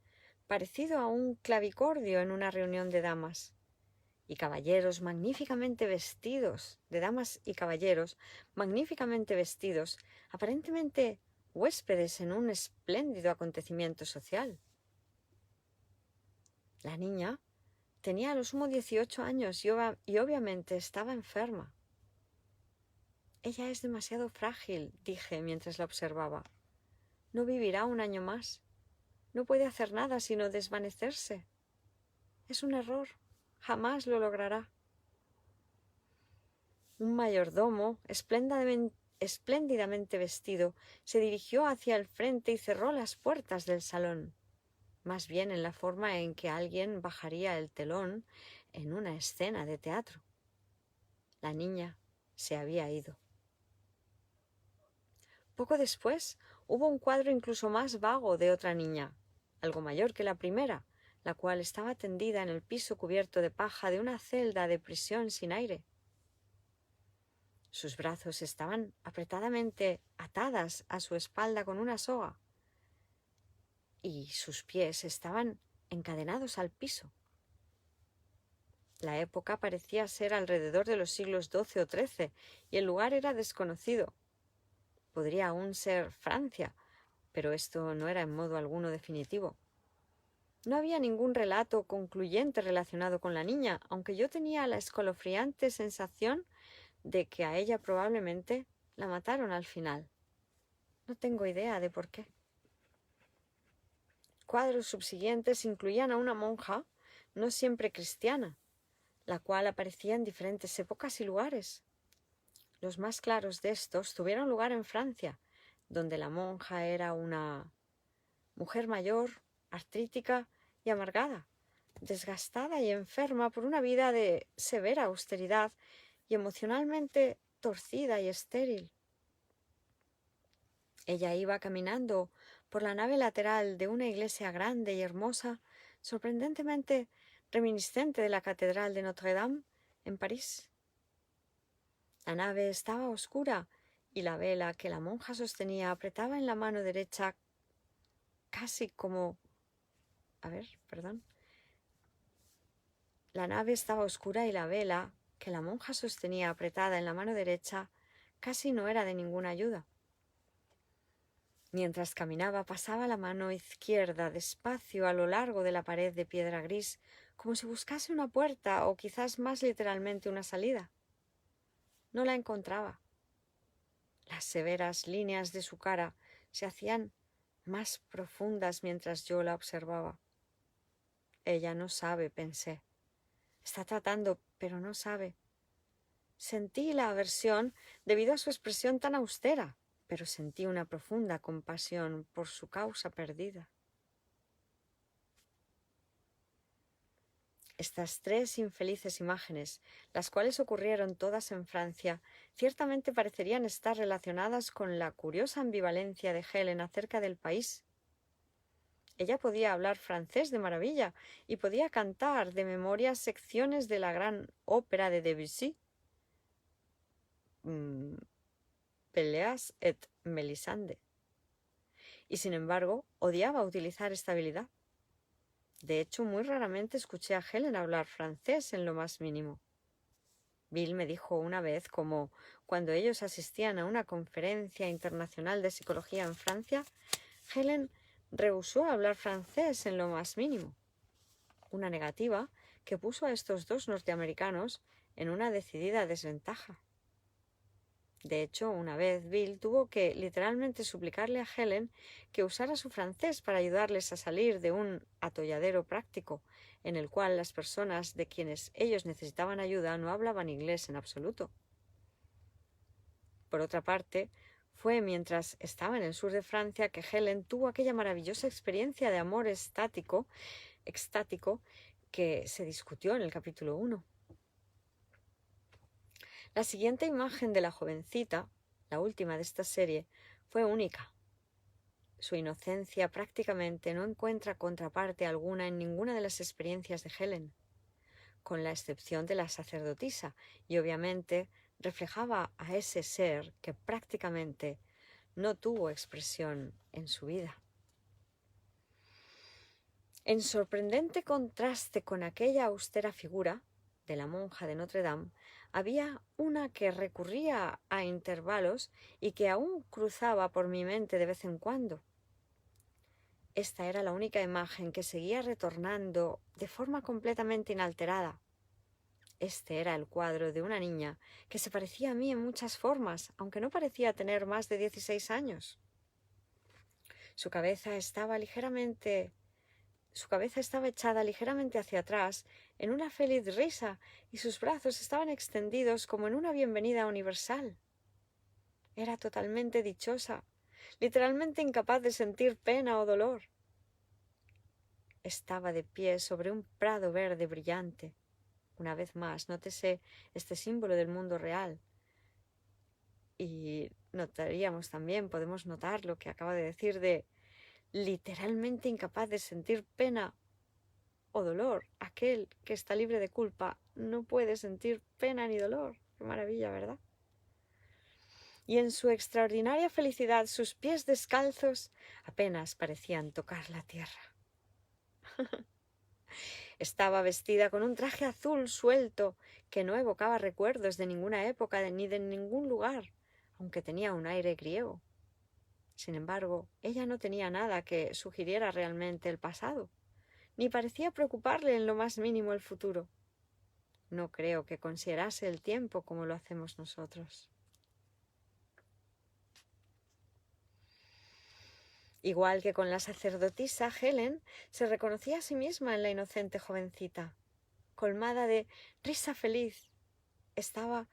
parecido a un clavicordio en una reunión de damas, y caballeros magníficamente vestidos, de damas y caballeros magníficamente vestidos, aparentemente huéspedes en un espléndido acontecimiento social. La niña tenía a lo sumo 18 años y obviamente estaba enferma. Ella es demasiado frágil, dije mientras la observaba. No vivirá un año más. No puede hacer nada sino desvanecerse. Es un error. Jamás lo logrará. Un mayordomo, espléndidamente vestido, se dirigió hacia el frente y cerró las puertas del salón, más bien en la forma en que alguien bajaría el telón en una escena de teatro. La niña se había ido. Poco después hubo un cuadro incluso más vago de otra niña, algo mayor que la primera, la cual estaba tendida en el piso cubierto de paja de una celda de prisión sin aire. Sus brazos estaban apretadamente atadas a su espalda con una soga y sus pies estaban encadenados al piso. La época parecía ser alrededor de los siglos XII o XIII y el lugar era desconocido. Podría aún ser Francia, pero esto no era en modo alguno definitivo. No había ningún relato concluyente relacionado con la niña, aunque yo tenía la escalofriante sensación de que a ella probablemente la mataron al final. No tengo idea de por qué. cuadros subsiguientes incluían a una monja, no siempre cristiana, la cual aparecía en diferentes épocas y lugares. Los más claros de estos tuvieron lugar en Francia, donde la monja era una mujer mayor, artrítica y amargada, desgastada y enferma por una vida de severa austeridad y emocionalmente torcida y estéril. Ella iba caminando por la nave lateral de una iglesia grande y hermosa, sorprendentemente reminiscente de la Catedral de Notre-Dame en París. La nave estaba oscura y la vela que la monja sostenía apretaba en la mano derecha casi como... La nave estaba oscura y la vela que la monja sostenía apretada en la mano derecha casi no era de ninguna ayuda. Mientras caminaba pasaba la mano izquierda despacio a lo largo de la pared de piedra gris, como si buscase una puerta o quizás más literalmente una salida. No la encontraba. Las severas líneas de su cara se hacían más profundas mientras yo la observaba. Ella no sabe, pensé. Está tratando, pero no sabe. Sentí la aversión debido a su expresión tan austera, pero sentí una profunda compasión por su causa perdida. Estas 3 infelices imágenes, las cuales ocurrieron todas en Francia, ciertamente parecerían estar relacionadas con la curiosa ambivalencia de Helen acerca del país. Ella podía hablar francés de maravilla y podía cantar de memoria secciones de la gran ópera de Debussy, Péléas et Mélisande, y sin embargo odiaba utilizar esta habilidad. De hecho, muy raramente escuché a Helen hablar francés en lo más mínimo. Bill me dijo una vez como cuando ellos asistían a una conferencia internacional de psicología en Francia, Helen rehusó hablar francés en lo más mínimo. Una negativa que puso a estos 2 norteamericanos en una decidida desventaja. De hecho, una vez Bill tuvo que literalmente suplicarle a Helen que usara su francés para ayudarles a salir de un atolladero práctico en el cual las personas de quienes ellos necesitaban ayuda no hablaban inglés en absoluto. Por otra parte, fue mientras estaba en el sur de Francia que Helen tuvo aquella maravillosa experiencia de amor extático que se discutió en el capítulo 1. La siguiente imagen de la jovencita, la última de esta serie, fue única. Su inocencia prácticamente no encuentra contraparte alguna en ninguna de las experiencias de Helen, con la excepción de la sacerdotisa, y obviamente reflejaba a ese ser que prácticamente no tuvo expresión en su vida. En sorprendente contraste con aquella austera figura de la monja de Notre-Dame, había una que recurría a intervalos y que aún cruzaba por mi mente de vez en cuando. Esta era la única imagen que seguía retornando de forma completamente inalterada. Este era el cuadro de una niña que se parecía a mí en muchas formas, aunque no parecía tener más de 16 años. Su cabeza estaba echada ligeramente hacia atrás en una feliz risa y sus brazos estaban extendidos como en una bienvenida universal. Era totalmente dichosa, literalmente incapaz de sentir pena o dolor. Estaba de pie sobre un prado verde brillante. Una vez más, nótese este símbolo del mundo real. Y podemos notar lo que acaba de decir de literalmente incapaz de sentir pena o dolor. Aquel que está libre de culpa no puede sentir pena ni dolor. Qué maravilla, ¿verdad? Y en su extraordinaria felicidad sus pies descalzos apenas parecían tocar la tierra. Estaba vestida con un traje azul suelto que no evocaba recuerdos de ninguna época ni de ningún lugar, aunque tenía un aire griego. Sin embargo, ella no tenía nada que sugiriera realmente el pasado, ni parecía preocuparle en lo más mínimo el futuro. No creo que considerase el tiempo como lo hacemos nosotros. Igual que con la sacerdotisa, Helen se reconocía a sí misma en la inocente jovencita. Colmada de risa feliz, estaba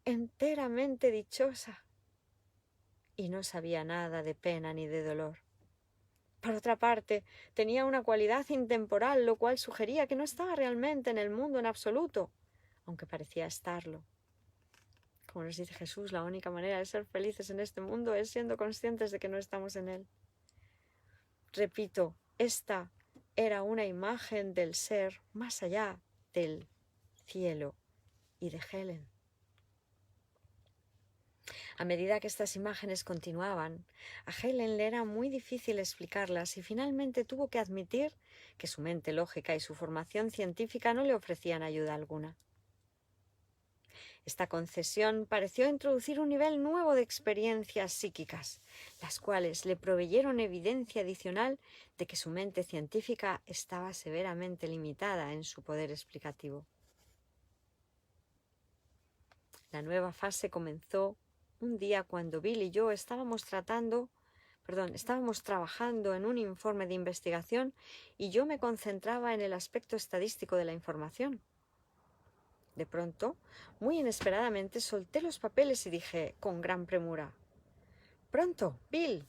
enteramente dichosa y no sabía nada de pena ni de dolor. Por otra parte, tenía una cualidad intemporal, lo cual sugería que no estaba realmente en el mundo en absoluto, aunque parecía estarlo. Como nos dice Jesús, la única manera de ser felices en este mundo es siendo conscientes de que no estamos en él. Repito, esta era una imagen del ser más allá del cielo y de Helen. A medida que estas imágenes continuaban, a Helen le era muy difícil explicarlas y finalmente tuvo que admitir que su mente lógica y su formación científica no le ofrecían ayuda alguna. Esta concesión pareció introducir un nivel nuevo de experiencias psíquicas, las cuales le proveyeron evidencia adicional de que su mente científica estaba severamente limitada en su poder explicativo. La nueva fase comenzó un día cuando Bill y yo estábamos trabajando en un informe de investigación y yo me concentraba en el aspecto estadístico de la información. De pronto, muy inesperadamente, solté los papeles y dije con gran premura: «Pronto, Bill,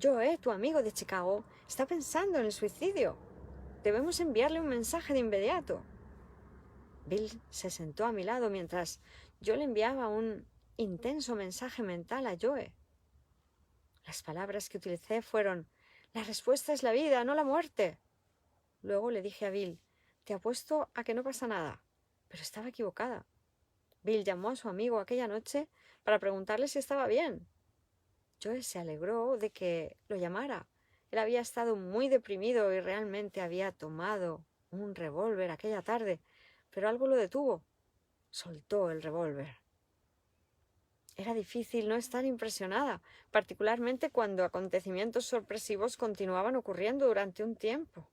Joe, tu amigo de Chicago, está pensando en el suicidio. Debemos enviarle un mensaje de inmediato». Bill se sentó a mi lado mientras yo le enviaba un intenso mensaje mental a Joe. Las palabras que utilicé fueron: «La respuesta es la vida, no la muerte». Luego le dije a Bill: «Te apuesto a que no pasa nada». Pero estaba equivocada. Bill llamó a su amigo aquella noche para preguntarle si estaba bien. Joe se alegró de que lo llamara. Él había estado muy deprimido y realmente había tomado un revólver aquella tarde, pero algo lo detuvo. Soltó el revólver. Era difícil no estar impresionada, particularmente cuando acontecimientos sorpresivos continuaban ocurriendo durante un tiempo.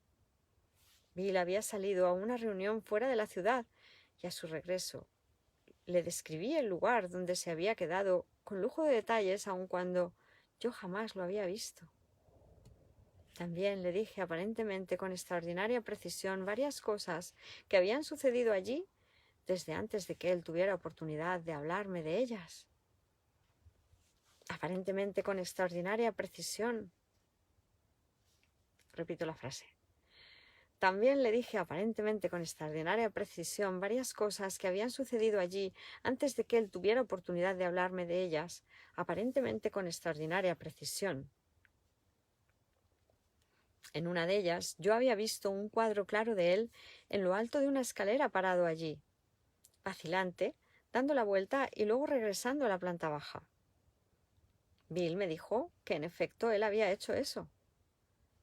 Bill había salido a una reunión fuera de la ciudad y a su regreso le describí el lugar donde se había quedado con lujo de detalles, aun cuando yo jamás lo había visto. También le dije aparentemente con extraordinaria precisión varias cosas que habían sucedido allí desde antes de que él tuviera oportunidad de hablarme de ellas. Aparentemente con extraordinaria precisión. Repito la frase. También le dije aparentemente con extraordinaria precisión varias cosas que habían sucedido allí antes de que él tuviera oportunidad de hablarme de ellas, aparentemente con extraordinaria precisión. En una de ellas yo había visto un cuadro claro de él en lo alto de una escalera parado allí, vacilante, dando la vuelta y luego regresando a la planta baja. Bill me dijo que en efecto él había hecho eso.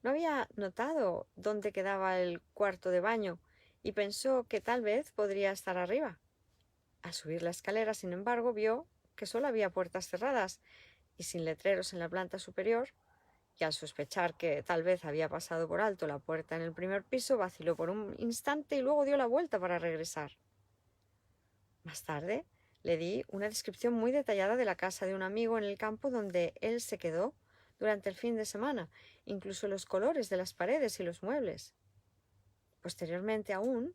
No había notado dónde quedaba el cuarto de baño y pensó que tal vez podría estar arriba. Al subir la escalera, sin embargo, vio que solo había puertas cerradas y sin letreros en la planta superior, y al sospechar que tal vez había pasado por alto la puerta en el primer piso, vaciló por un instante y luego dio la vuelta para regresar. Más tarde, le di una descripción muy detallada de la casa de un amigo en el campo donde él se quedó durante el fin de semana, incluso los colores de las paredes y los muebles. Posteriormente aún,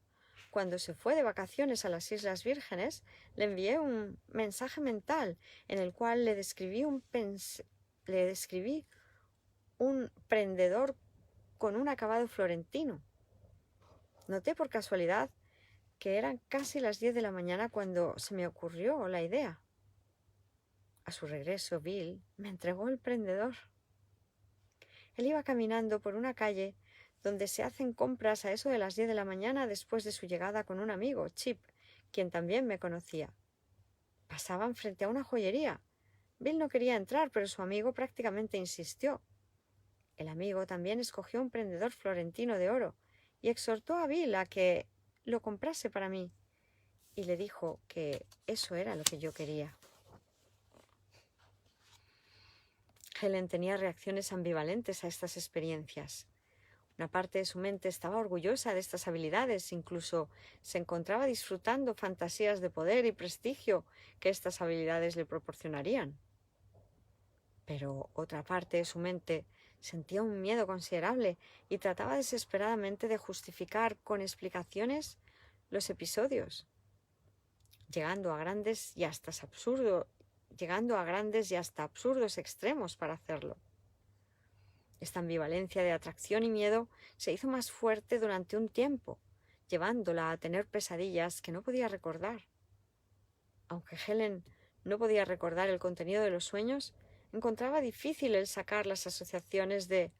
cuando se fue de vacaciones a las Islas Vírgenes, le envié un mensaje mental en el cual le describí un prendedor con un acabado florentino. Noté por casualidad que eran casi las 10 de la mañana cuando se me ocurrió la idea. A su regreso, Bill me entregó el prendedor. Él iba caminando por una calle donde se hacen compras a eso de las 10 de la mañana después de su llegada con un amigo, Chip, quien también me conocía. Pasaban frente a una joyería. Bill no quería entrar, pero su amigo prácticamente insistió. El amigo también escogió un prendedor florentino de oro y exhortó a Bill a que lo comprase para mí, y le dijo que eso era lo que yo quería. Helen tenía reacciones ambivalentes a estas experiencias. Una parte de su mente estaba orgullosa de estas habilidades, incluso se encontraba disfrutando fantasías de poder y prestigio que estas habilidades le proporcionarían. Pero otra parte de su mente Sentía un miedo considerable y trataba desesperadamente de justificar con explicaciones los episodios, llegando a grandes y hasta absurdos extremos para hacerlo. Esta ambivalencia de atracción y miedo se hizo más fuerte durante un tiempo, llevándola a tener pesadillas que no podía recordar. Aunque Helen no podía recordar el contenido de los sueños, encontraba difícil el sacar las asociaciones de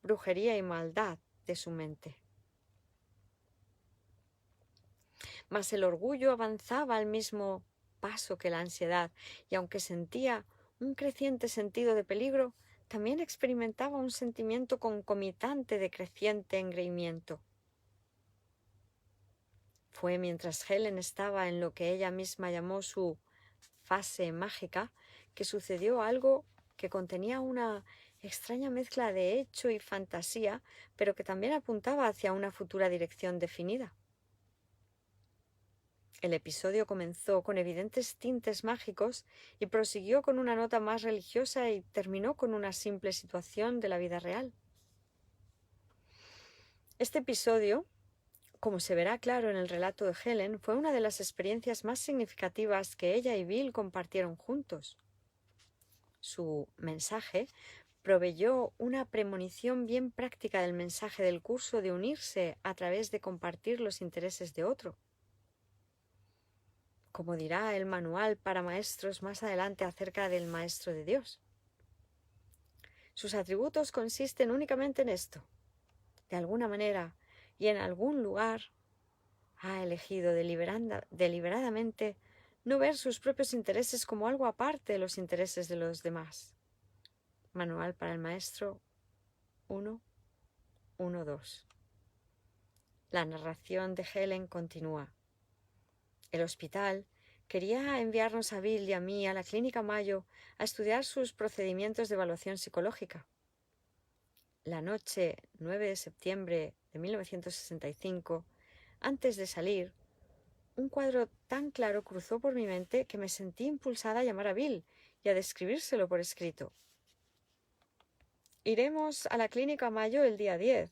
brujería y maldad de su mente. Mas el orgullo avanzaba al mismo paso que la ansiedad, y aunque sentía un creciente sentido de peligro, también experimentaba un sentimiento concomitante de creciente engreimiento. Fue mientras Helen estaba en lo que ella misma llamó su fase mágica que sucedió algo que contenía una extraña mezcla de hecho y fantasía, pero que también apuntaba hacia una futura dirección definida. El episodio comenzó con evidentes tintes mágicos y prosiguió con una nota más religiosa y terminó con una simple situación de la vida real. Este episodio, como se verá claro en el relato de Helen, fue una de las experiencias más significativas que ella y Bill compartieron juntos. Su mensaje proveyó una premonición bien práctica del mensaje del curso de unirse a través de compartir los intereses de otro. Como dirá el manual para maestros más adelante acerca del Maestro de Dios. Sus atributos consisten únicamente en esto. De alguna manera y en algún lugar ha elegido deliberadamente no ver sus propios intereses como algo aparte de los intereses de los demás. Manual para el Maestro 1.1.2. La narración de Helen continúa. El hospital quería enviarnos a Bill y a mí a la Clínica Mayo a estudiar sus procedimientos de evaluación psicológica. La noche 9 de septiembre de 1965, antes de salir, un cuadro tan claro cruzó por mi mente que me sentí impulsada a llamar a Bill y a describírselo por escrito. Iremos a la Clínica Mayo el día 10.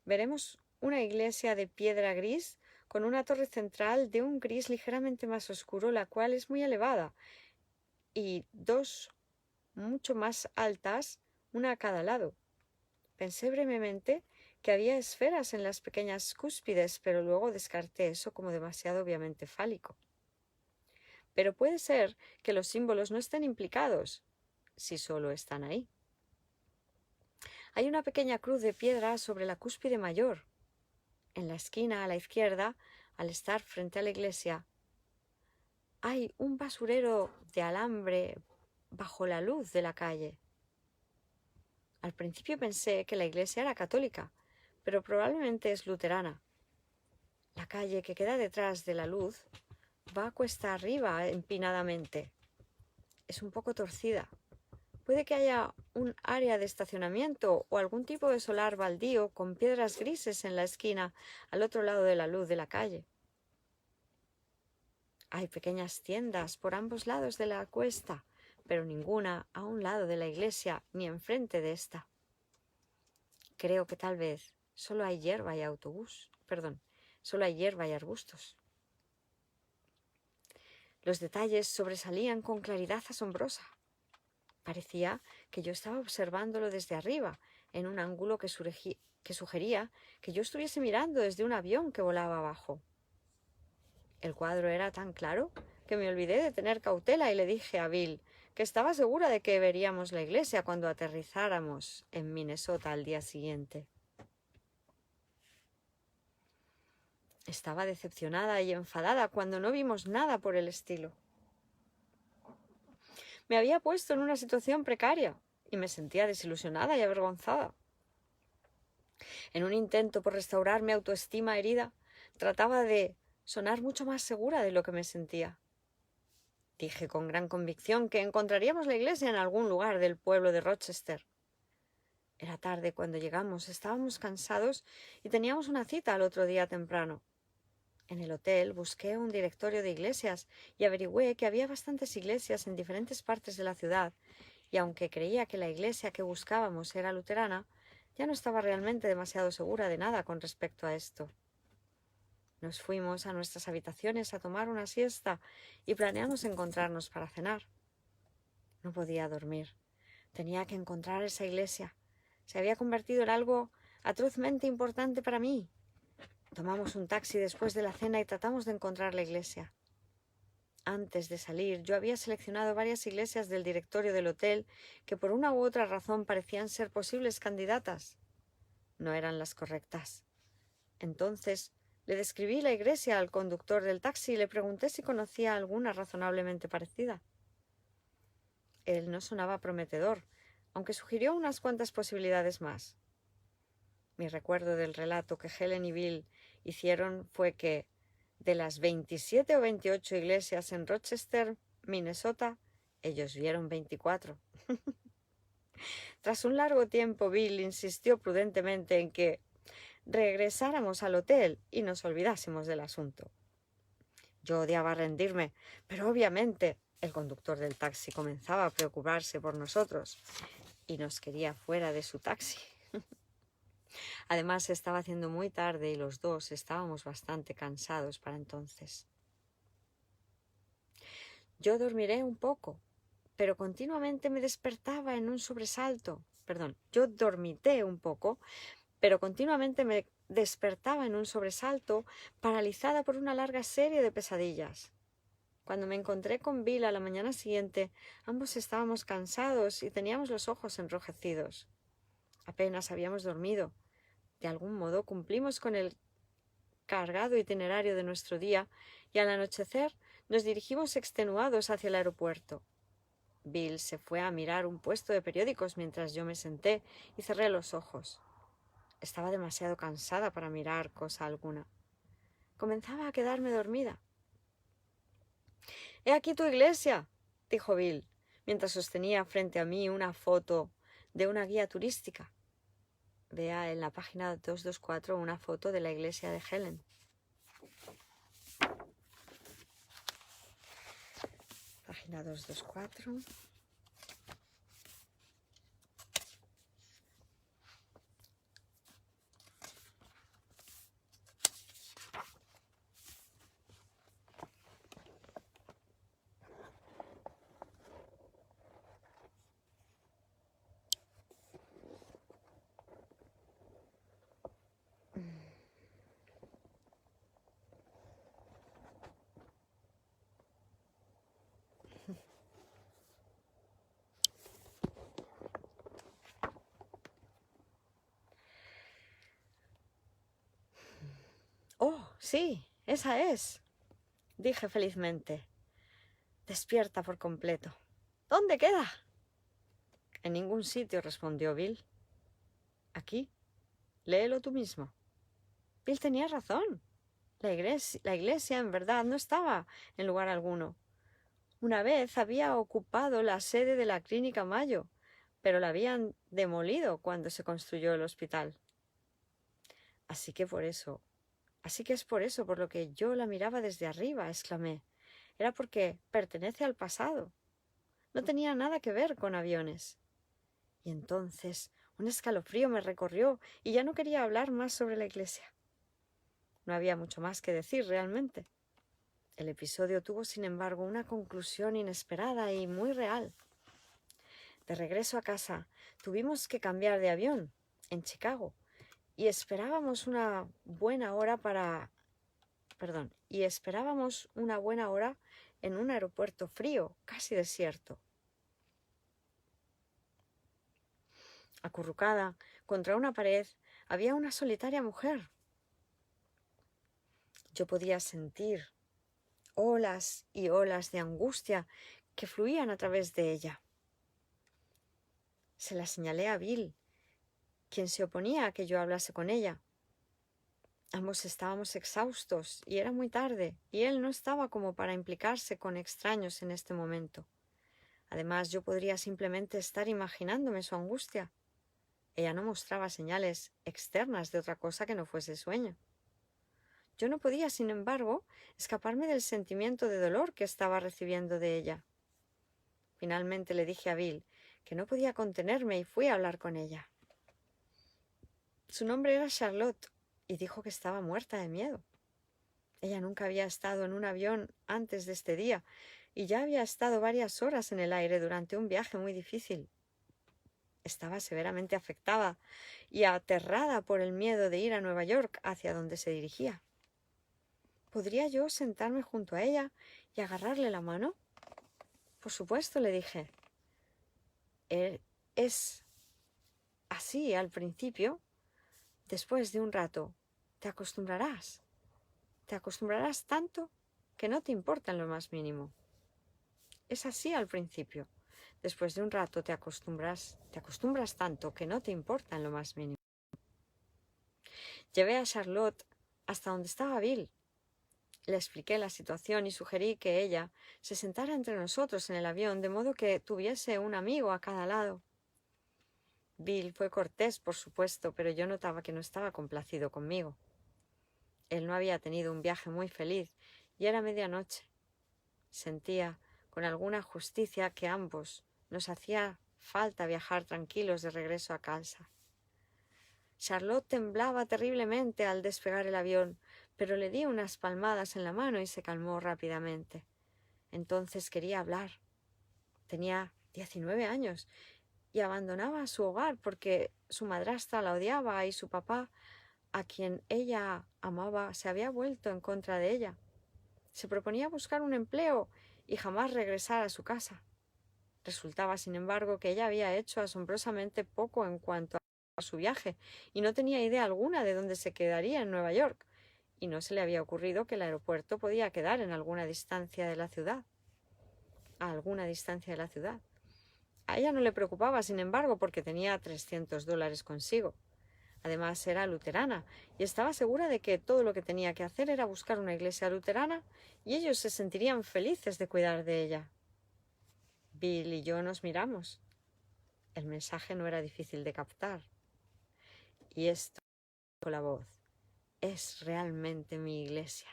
Veremos una iglesia de piedra gris con una torre central de un gris ligeramente más oscuro, la cual es muy elevada, y dos mucho más altas, una a cada lado. Pensé brevemente que había esferas en las pequeñas cúspides, pero luego descarté eso como demasiado obviamente fálico. Pero puede ser que los símbolos no estén implicados, si solo están ahí. Hay una pequeña cruz de piedra sobre la cúspide mayor. En la esquina a la izquierda, al estar frente a la iglesia, hay un basurero de alambre bajo la luz de la calle. Al principio pensé que la iglesia era católica, pero probablemente es luterana. La calle que queda detrás de la luz va cuesta arriba empinadamente. Es un poco torcida. Puede que haya un área de estacionamiento o algún tipo de solar baldío con piedras grises en la esquina al otro lado de la luz de la calle. Hay pequeñas tiendas por ambos lados de la cuesta, pero ninguna a un lado de la iglesia ni enfrente de esta. Creo que tal vez solo hay hierba y arbustos. Los detalles sobresalían con claridad asombrosa. Parecía que yo estaba observándolo desde arriba, en un ángulo que sugería que yo estuviese mirando desde un avión que volaba abajo. El cuadro era tan claro que me olvidé de tener cautela y le dije a Bill que estaba segura de que veríamos la iglesia cuando aterrizáramos en Minnesota al día siguiente. Estaba decepcionada y enfadada cuando no vimos nada por el estilo. Me había puesto en una situación precaria y me sentía desilusionada y avergonzada. En un intento por restaurar mi autoestima herida, trataba de sonar mucho más segura de lo que me sentía. Dije con gran convicción que encontraríamos la iglesia en algún lugar del pueblo de Rochester. Era tarde cuando llegamos, estábamos cansados y teníamos una cita al otro día temprano. En el hotel busqué un directorio de iglesias y averigüé que había bastantes iglesias en diferentes partes de la ciudad y aunque creía que la iglesia que buscábamos era luterana, ya no estaba realmente demasiado segura de nada con respecto a esto. Nos fuimos a nuestras habitaciones a tomar una siesta y planeamos encontrarnos para cenar. No podía dormir. Tenía que encontrar esa iglesia. Se había convertido en algo atrozmente importante para mí. Tomamos un taxi después de la cena y tratamos de encontrar la iglesia. Antes de salir, yo había seleccionado varias iglesias del directorio del hotel que por una u otra razón parecían ser posibles candidatas. No eran las correctas. Entonces, le describí la iglesia al conductor del taxi y le pregunté si conocía alguna razonablemente parecida. Él no sonaba prometedor, aunque sugirió unas cuantas posibilidades más. Mi recuerdo del relato que Helen y Bill hicieron fue que, de las 27 o 28 iglesias en Rochester, Minnesota, ellos vieron 24. Tras un largo tiempo, Bill insistió prudentemente en que regresáramos al hotel y nos olvidásemos del asunto. Yo odiaba rendirme, pero obviamente el conductor del taxi comenzaba a preocuparse por nosotros y nos quería fuera de su taxi. Además, se estaba haciendo muy tarde y los dos estábamos bastante cansados para entonces. Yo dormiré un poco, pero continuamente me despertaba en un sobresalto. Yo dormité un poco, pero continuamente me despertaba en un sobresalto, paralizada por una larga serie de pesadillas. Cuando me encontré con Bill a la mañana siguiente, ambos estábamos cansados y teníamos los ojos enrojecidos. Apenas habíamos dormido. De algún modo cumplimos con el cargado itinerario de nuestro día y al anochecer nos dirigimos extenuados hacia el aeropuerto. Bill se fue a mirar un puesto de periódicos mientras yo me senté y cerré los ojos. Estaba demasiado cansada para mirar cosa alguna. Comenzaba a quedarme dormida. «He aquí tu iglesia», dijo Bill, mientras sostenía frente a mí una foto de una guía turística. Vea en la página 224 una foto de la iglesia de Helen. Página 224. «Oh, sí, esa es», dije felizmente, despierta por completo. «¿Dónde queda?» «En ningún sitio», respondió Bill. «Aquí, léelo tú mismo». Bill tenía razón. La iglesia, en verdad, no estaba en lugar alguno. Una vez había ocupado la sede de la Clínica Mayo, pero la habían demolido cuando se construyó el hospital. Así que es por eso por lo que yo la miraba desde arriba, exclamé. Era porque pertenece al pasado. No tenía nada que ver con aviones. Y entonces un escalofrío me recorrió y ya no quería hablar más sobre la iglesia. No había mucho más que decir realmente. El episodio tuvo, sin embargo, una conclusión inesperada y muy real. De regreso a casa, tuvimos que cambiar de avión, en Chicago, y esperábamos una buena hora en un aeropuerto frío, casi desierto. Acurrucada contra una pared había una solitaria mujer. Yo podía sentir olas y olas de angustia que fluían a través de ella. Se la señalé a Bill, quien se oponía a que yo hablase con ella. Ambos estábamos exhaustos y era muy tarde, y él no estaba como para implicarse con extraños en este momento. Además, yo podría simplemente estar imaginándome su angustia. Ella no mostraba señales externas de otra cosa que no fuese sueño. Yo no podía, sin embargo, escaparme del sentimiento de dolor que estaba recibiendo de ella. Finalmente le dije a Bill que no podía contenerme y fui a hablar con ella. Su nombre era Charlotte y dijo que estaba muerta de miedo. Ella nunca había estado en un avión antes de este día y ya había estado varias horas en el aire durante un viaje muy difícil. Estaba severamente afectada y aterrada por el miedo de ir a Nueva York, hacia donde se dirigía. ¿Podría yo sentarme junto a ella y agarrarle la mano? Por supuesto, le dije. Es así al principio. Después de un rato, te acostumbrarás. Te acostumbrarás tanto que no te importa en lo más mínimo. Es así al principio. Después de un rato te acostumbras tanto que no te importa en lo más mínimo. Llevé a Charlotte hasta donde estaba Bill. Le expliqué la situación y sugerí que ella se sentara entre nosotros en el avión, de modo que tuviese un amigo a cada lado. Bill fue cortés, por supuesto, pero yo notaba que no estaba complacido conmigo. Él no había tenido un viaje muy feliz y era medianoche. Sentía con alguna justicia que ambos nos hacía falta viajar tranquilos de regreso a casa. Charlotte temblaba terriblemente al despegar el avión, pero le di unas palmadas en la mano y se calmó rápidamente. Entonces quería hablar. Tenía 19 años y abandonaba su hogar porque su madrastra la odiaba y su papá, a quien ella amaba, se había vuelto en contra de ella. Se proponía buscar un empleo y jamás regresar a su casa. Resultaba, sin embargo, que ella había hecho asombrosamente poco en cuanto a su viaje y no tenía idea alguna de dónde se quedaría en Nueva York, y no se le había ocurrido que el aeropuerto podía quedar en alguna distancia de la ciudad. A alguna distancia de la ciudad. A ella no le preocupaba, sin embargo, porque tenía $300 consigo. Además, era luterana y estaba segura de que todo lo que tenía que hacer era buscar una iglesia luterana y ellos se sentirían felices de cuidar de ella. Bill y yo nos miramos. El mensaje no era difícil de captar. Y esto, con la voz, es realmente mi iglesia.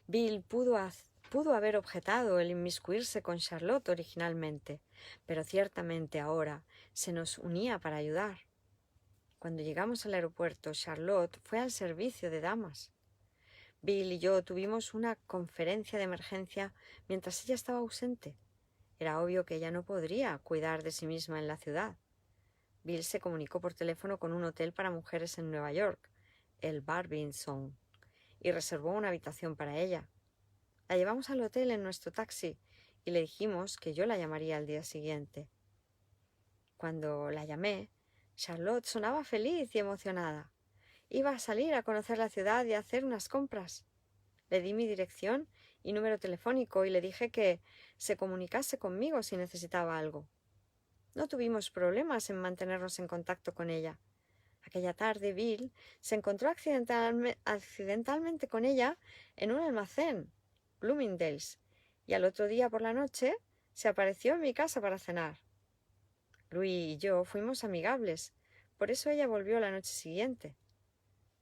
Bill pudo haber objetado el inmiscuirse con Charlotte originalmente, pero ciertamente ahora se nos unía para ayudar. Cuando llegamos al aeropuerto, Charlotte fue al servicio de damas. Bill y yo tuvimos una conferencia de emergencia mientras ella estaba ausente. Era obvio que ella no podría cuidar de sí misma en la ciudad. Bill se comunicó por teléfono con un hotel para mujeres en Nueva York, el Barbizon, y reservó una habitación para ella. La llevamos al hotel en nuestro taxi y le dijimos que yo la llamaría al día siguiente. Cuando la llamé, Charlotte sonaba feliz y emocionada. Iba a salir a conocer la ciudad y a hacer unas compras. Le di mi dirección y número telefónico y le dije que se comunicase conmigo si necesitaba algo. No tuvimos problemas en mantenernos en contacto con ella. Aquella tarde Bill se encontró accidentalmente con ella en un almacén, Bloomingdale's, y al otro día por la noche se apareció en mi casa para cenar. Louis y yo fuimos amigables, por eso ella volvió la noche siguiente.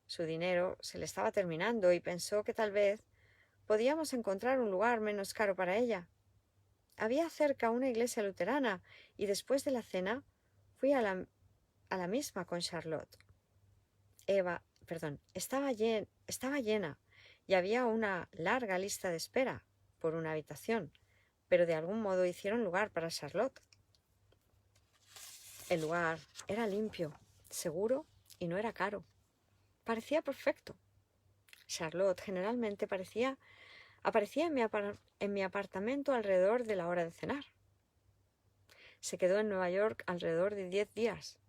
Su dinero se le estaba terminando y pensó que tal vez podíamos encontrar un lugar menos caro para ella. Había cerca una iglesia luterana y después de la cena fui a la misma con Charlotte. Estaba llena y había una larga lista de espera por una habitación, pero de algún modo hicieron lugar para Charlotte. El lugar era limpio, seguro y no era caro. Parecía perfecto. Charlotte generalmente aparecía en mi apartamento alrededor de la hora de cenar. Se quedó en Nueva York alrededor de 10 días.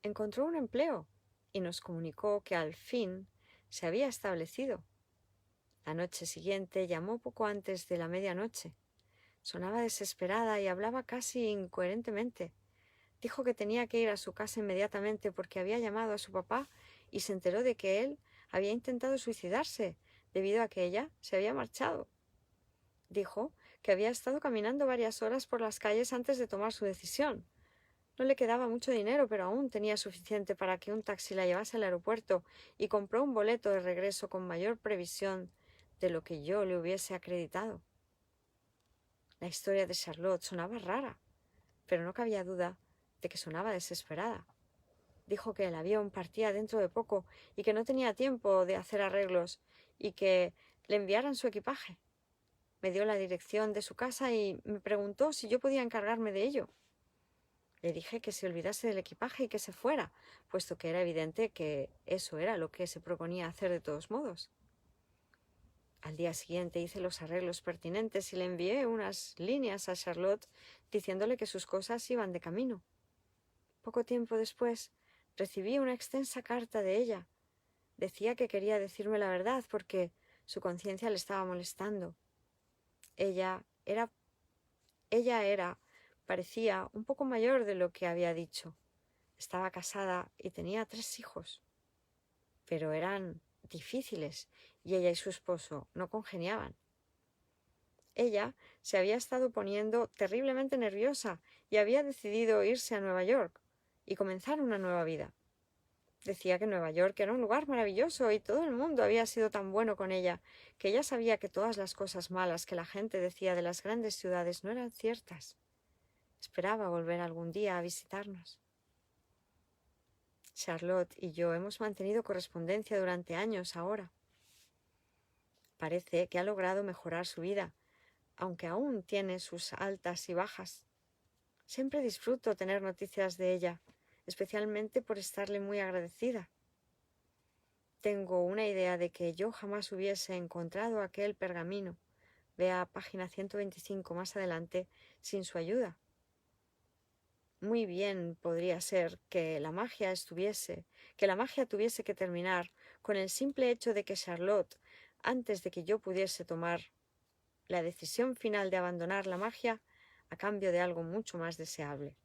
Encontró un empleo y nos comunicó que al fin se había establecido. La noche siguiente llamó poco antes de la medianoche. Sonaba desesperada y hablaba casi incoherentemente. Dijo que tenía que ir a su casa inmediatamente porque había llamado a su papá y se enteró de que él había intentado suicidarse debido a que ella se había marchado. Dijo que había estado caminando varias horas por las calles antes de tomar su decisión. No le quedaba mucho dinero, pero aún tenía suficiente para que un taxi la llevase al aeropuerto y compró un boleto de regreso con mayor previsión de lo que yo le hubiese acreditado. La historia de Charlotte sonaba rara, pero no cabía duda de que sonaba desesperada. Dijo que el avión partía dentro de poco y que no tenía tiempo de hacer arreglos y que le enviaran su equipaje. Me dio la dirección de su casa y me preguntó si yo podía encargarme de ello. Le dije que se olvidase del equipaje y que se fuera, puesto que era evidente que eso era lo que se proponía hacer de todos modos. Al día siguiente hice los arreglos pertinentes y le envié unas líneas a Charlotte diciéndole que sus cosas iban de camino. Poco tiempo después recibí una extensa carta de ella. Decía que quería decirme la verdad porque su conciencia le estaba molestando. Ella parecía un poco mayor de lo que había dicho. Estaba casada y tenía 3 hijos. Pero eran difíciles y ella y su esposo no congeniaban. Ella se había estado poniendo terriblemente nerviosa y había decidido irse a Nueva York y comenzar una nueva vida. Decía que Nueva York era un lugar maravilloso y todo el mundo había sido tan bueno con ella, que ella sabía que todas las cosas malas que la gente decía de las grandes ciudades no eran ciertas. Esperaba volver algún día a visitarnos. Charlotte y yo hemos mantenido correspondencia durante años ahora. Parece que ha logrado mejorar su vida, aunque aún tiene sus altas y bajas. Siempre disfruto tener noticias de ella, especialmente por estarle muy agradecida. Tengo una idea de que yo jamás hubiese encontrado aquel pergamino, vea página 125 más adelante, sin su ayuda. Muy bien podría ser que la magia tuviese que terminar con el simple hecho de que Charlotte, antes de que yo pudiese tomar la decisión final de abandonar la magia, a cambio de algo mucho más deseable.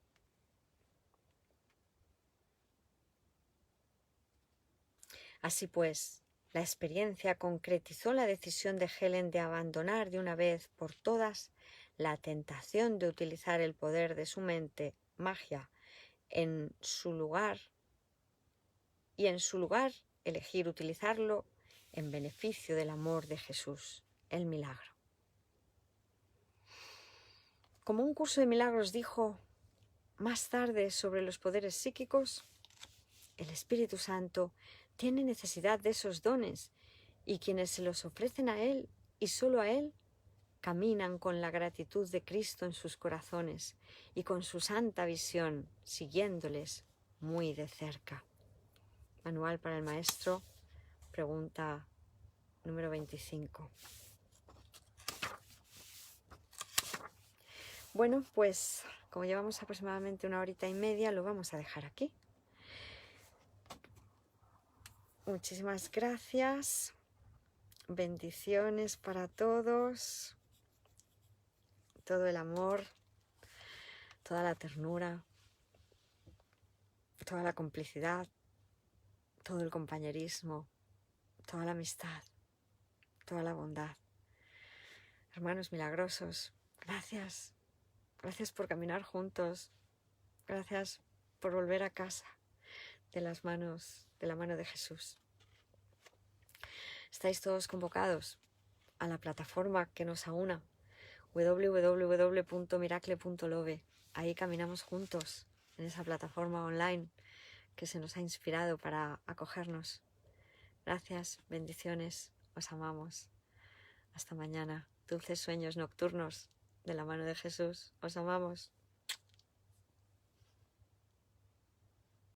Así pues, la experiencia concretizó la decisión de Helen de abandonar de una vez por todas la tentación de utilizar el poder de su mente, magia, y en su lugar elegir utilizarlo en beneficio del amor de Jesús, el milagro. Como un curso de milagros dijo más tarde sobre los poderes psíquicos, el Espíritu Santo tiene necesidad de esos dones y quienes se los ofrecen a Él y solo a Él caminan con la gratitud de Cristo en sus corazones y con su santa visión, siguiéndoles muy de cerca. Manual para el Maestro, pregunta número 25. Bueno, pues como llevamos aproximadamente 1 horita y media, lo vamos a dejar aquí. Muchísimas gracias. Bendiciones para todos. Todo el amor, toda la ternura, toda la complicidad, todo el compañerismo, toda la amistad, toda la bondad. Hermanos milagrosos, gracias. Gracias por caminar juntos. Gracias por volver a casa de la mano de Jesús. Estáis todos convocados a la plataforma que nos aúna, www.miracle.love. Ahí caminamos juntos en esa plataforma online que se nos ha inspirado para acogernos. Gracias, bendiciones, os amamos. Hasta mañana. Dulces sueños nocturnos de la mano de Jesús. Os amamos.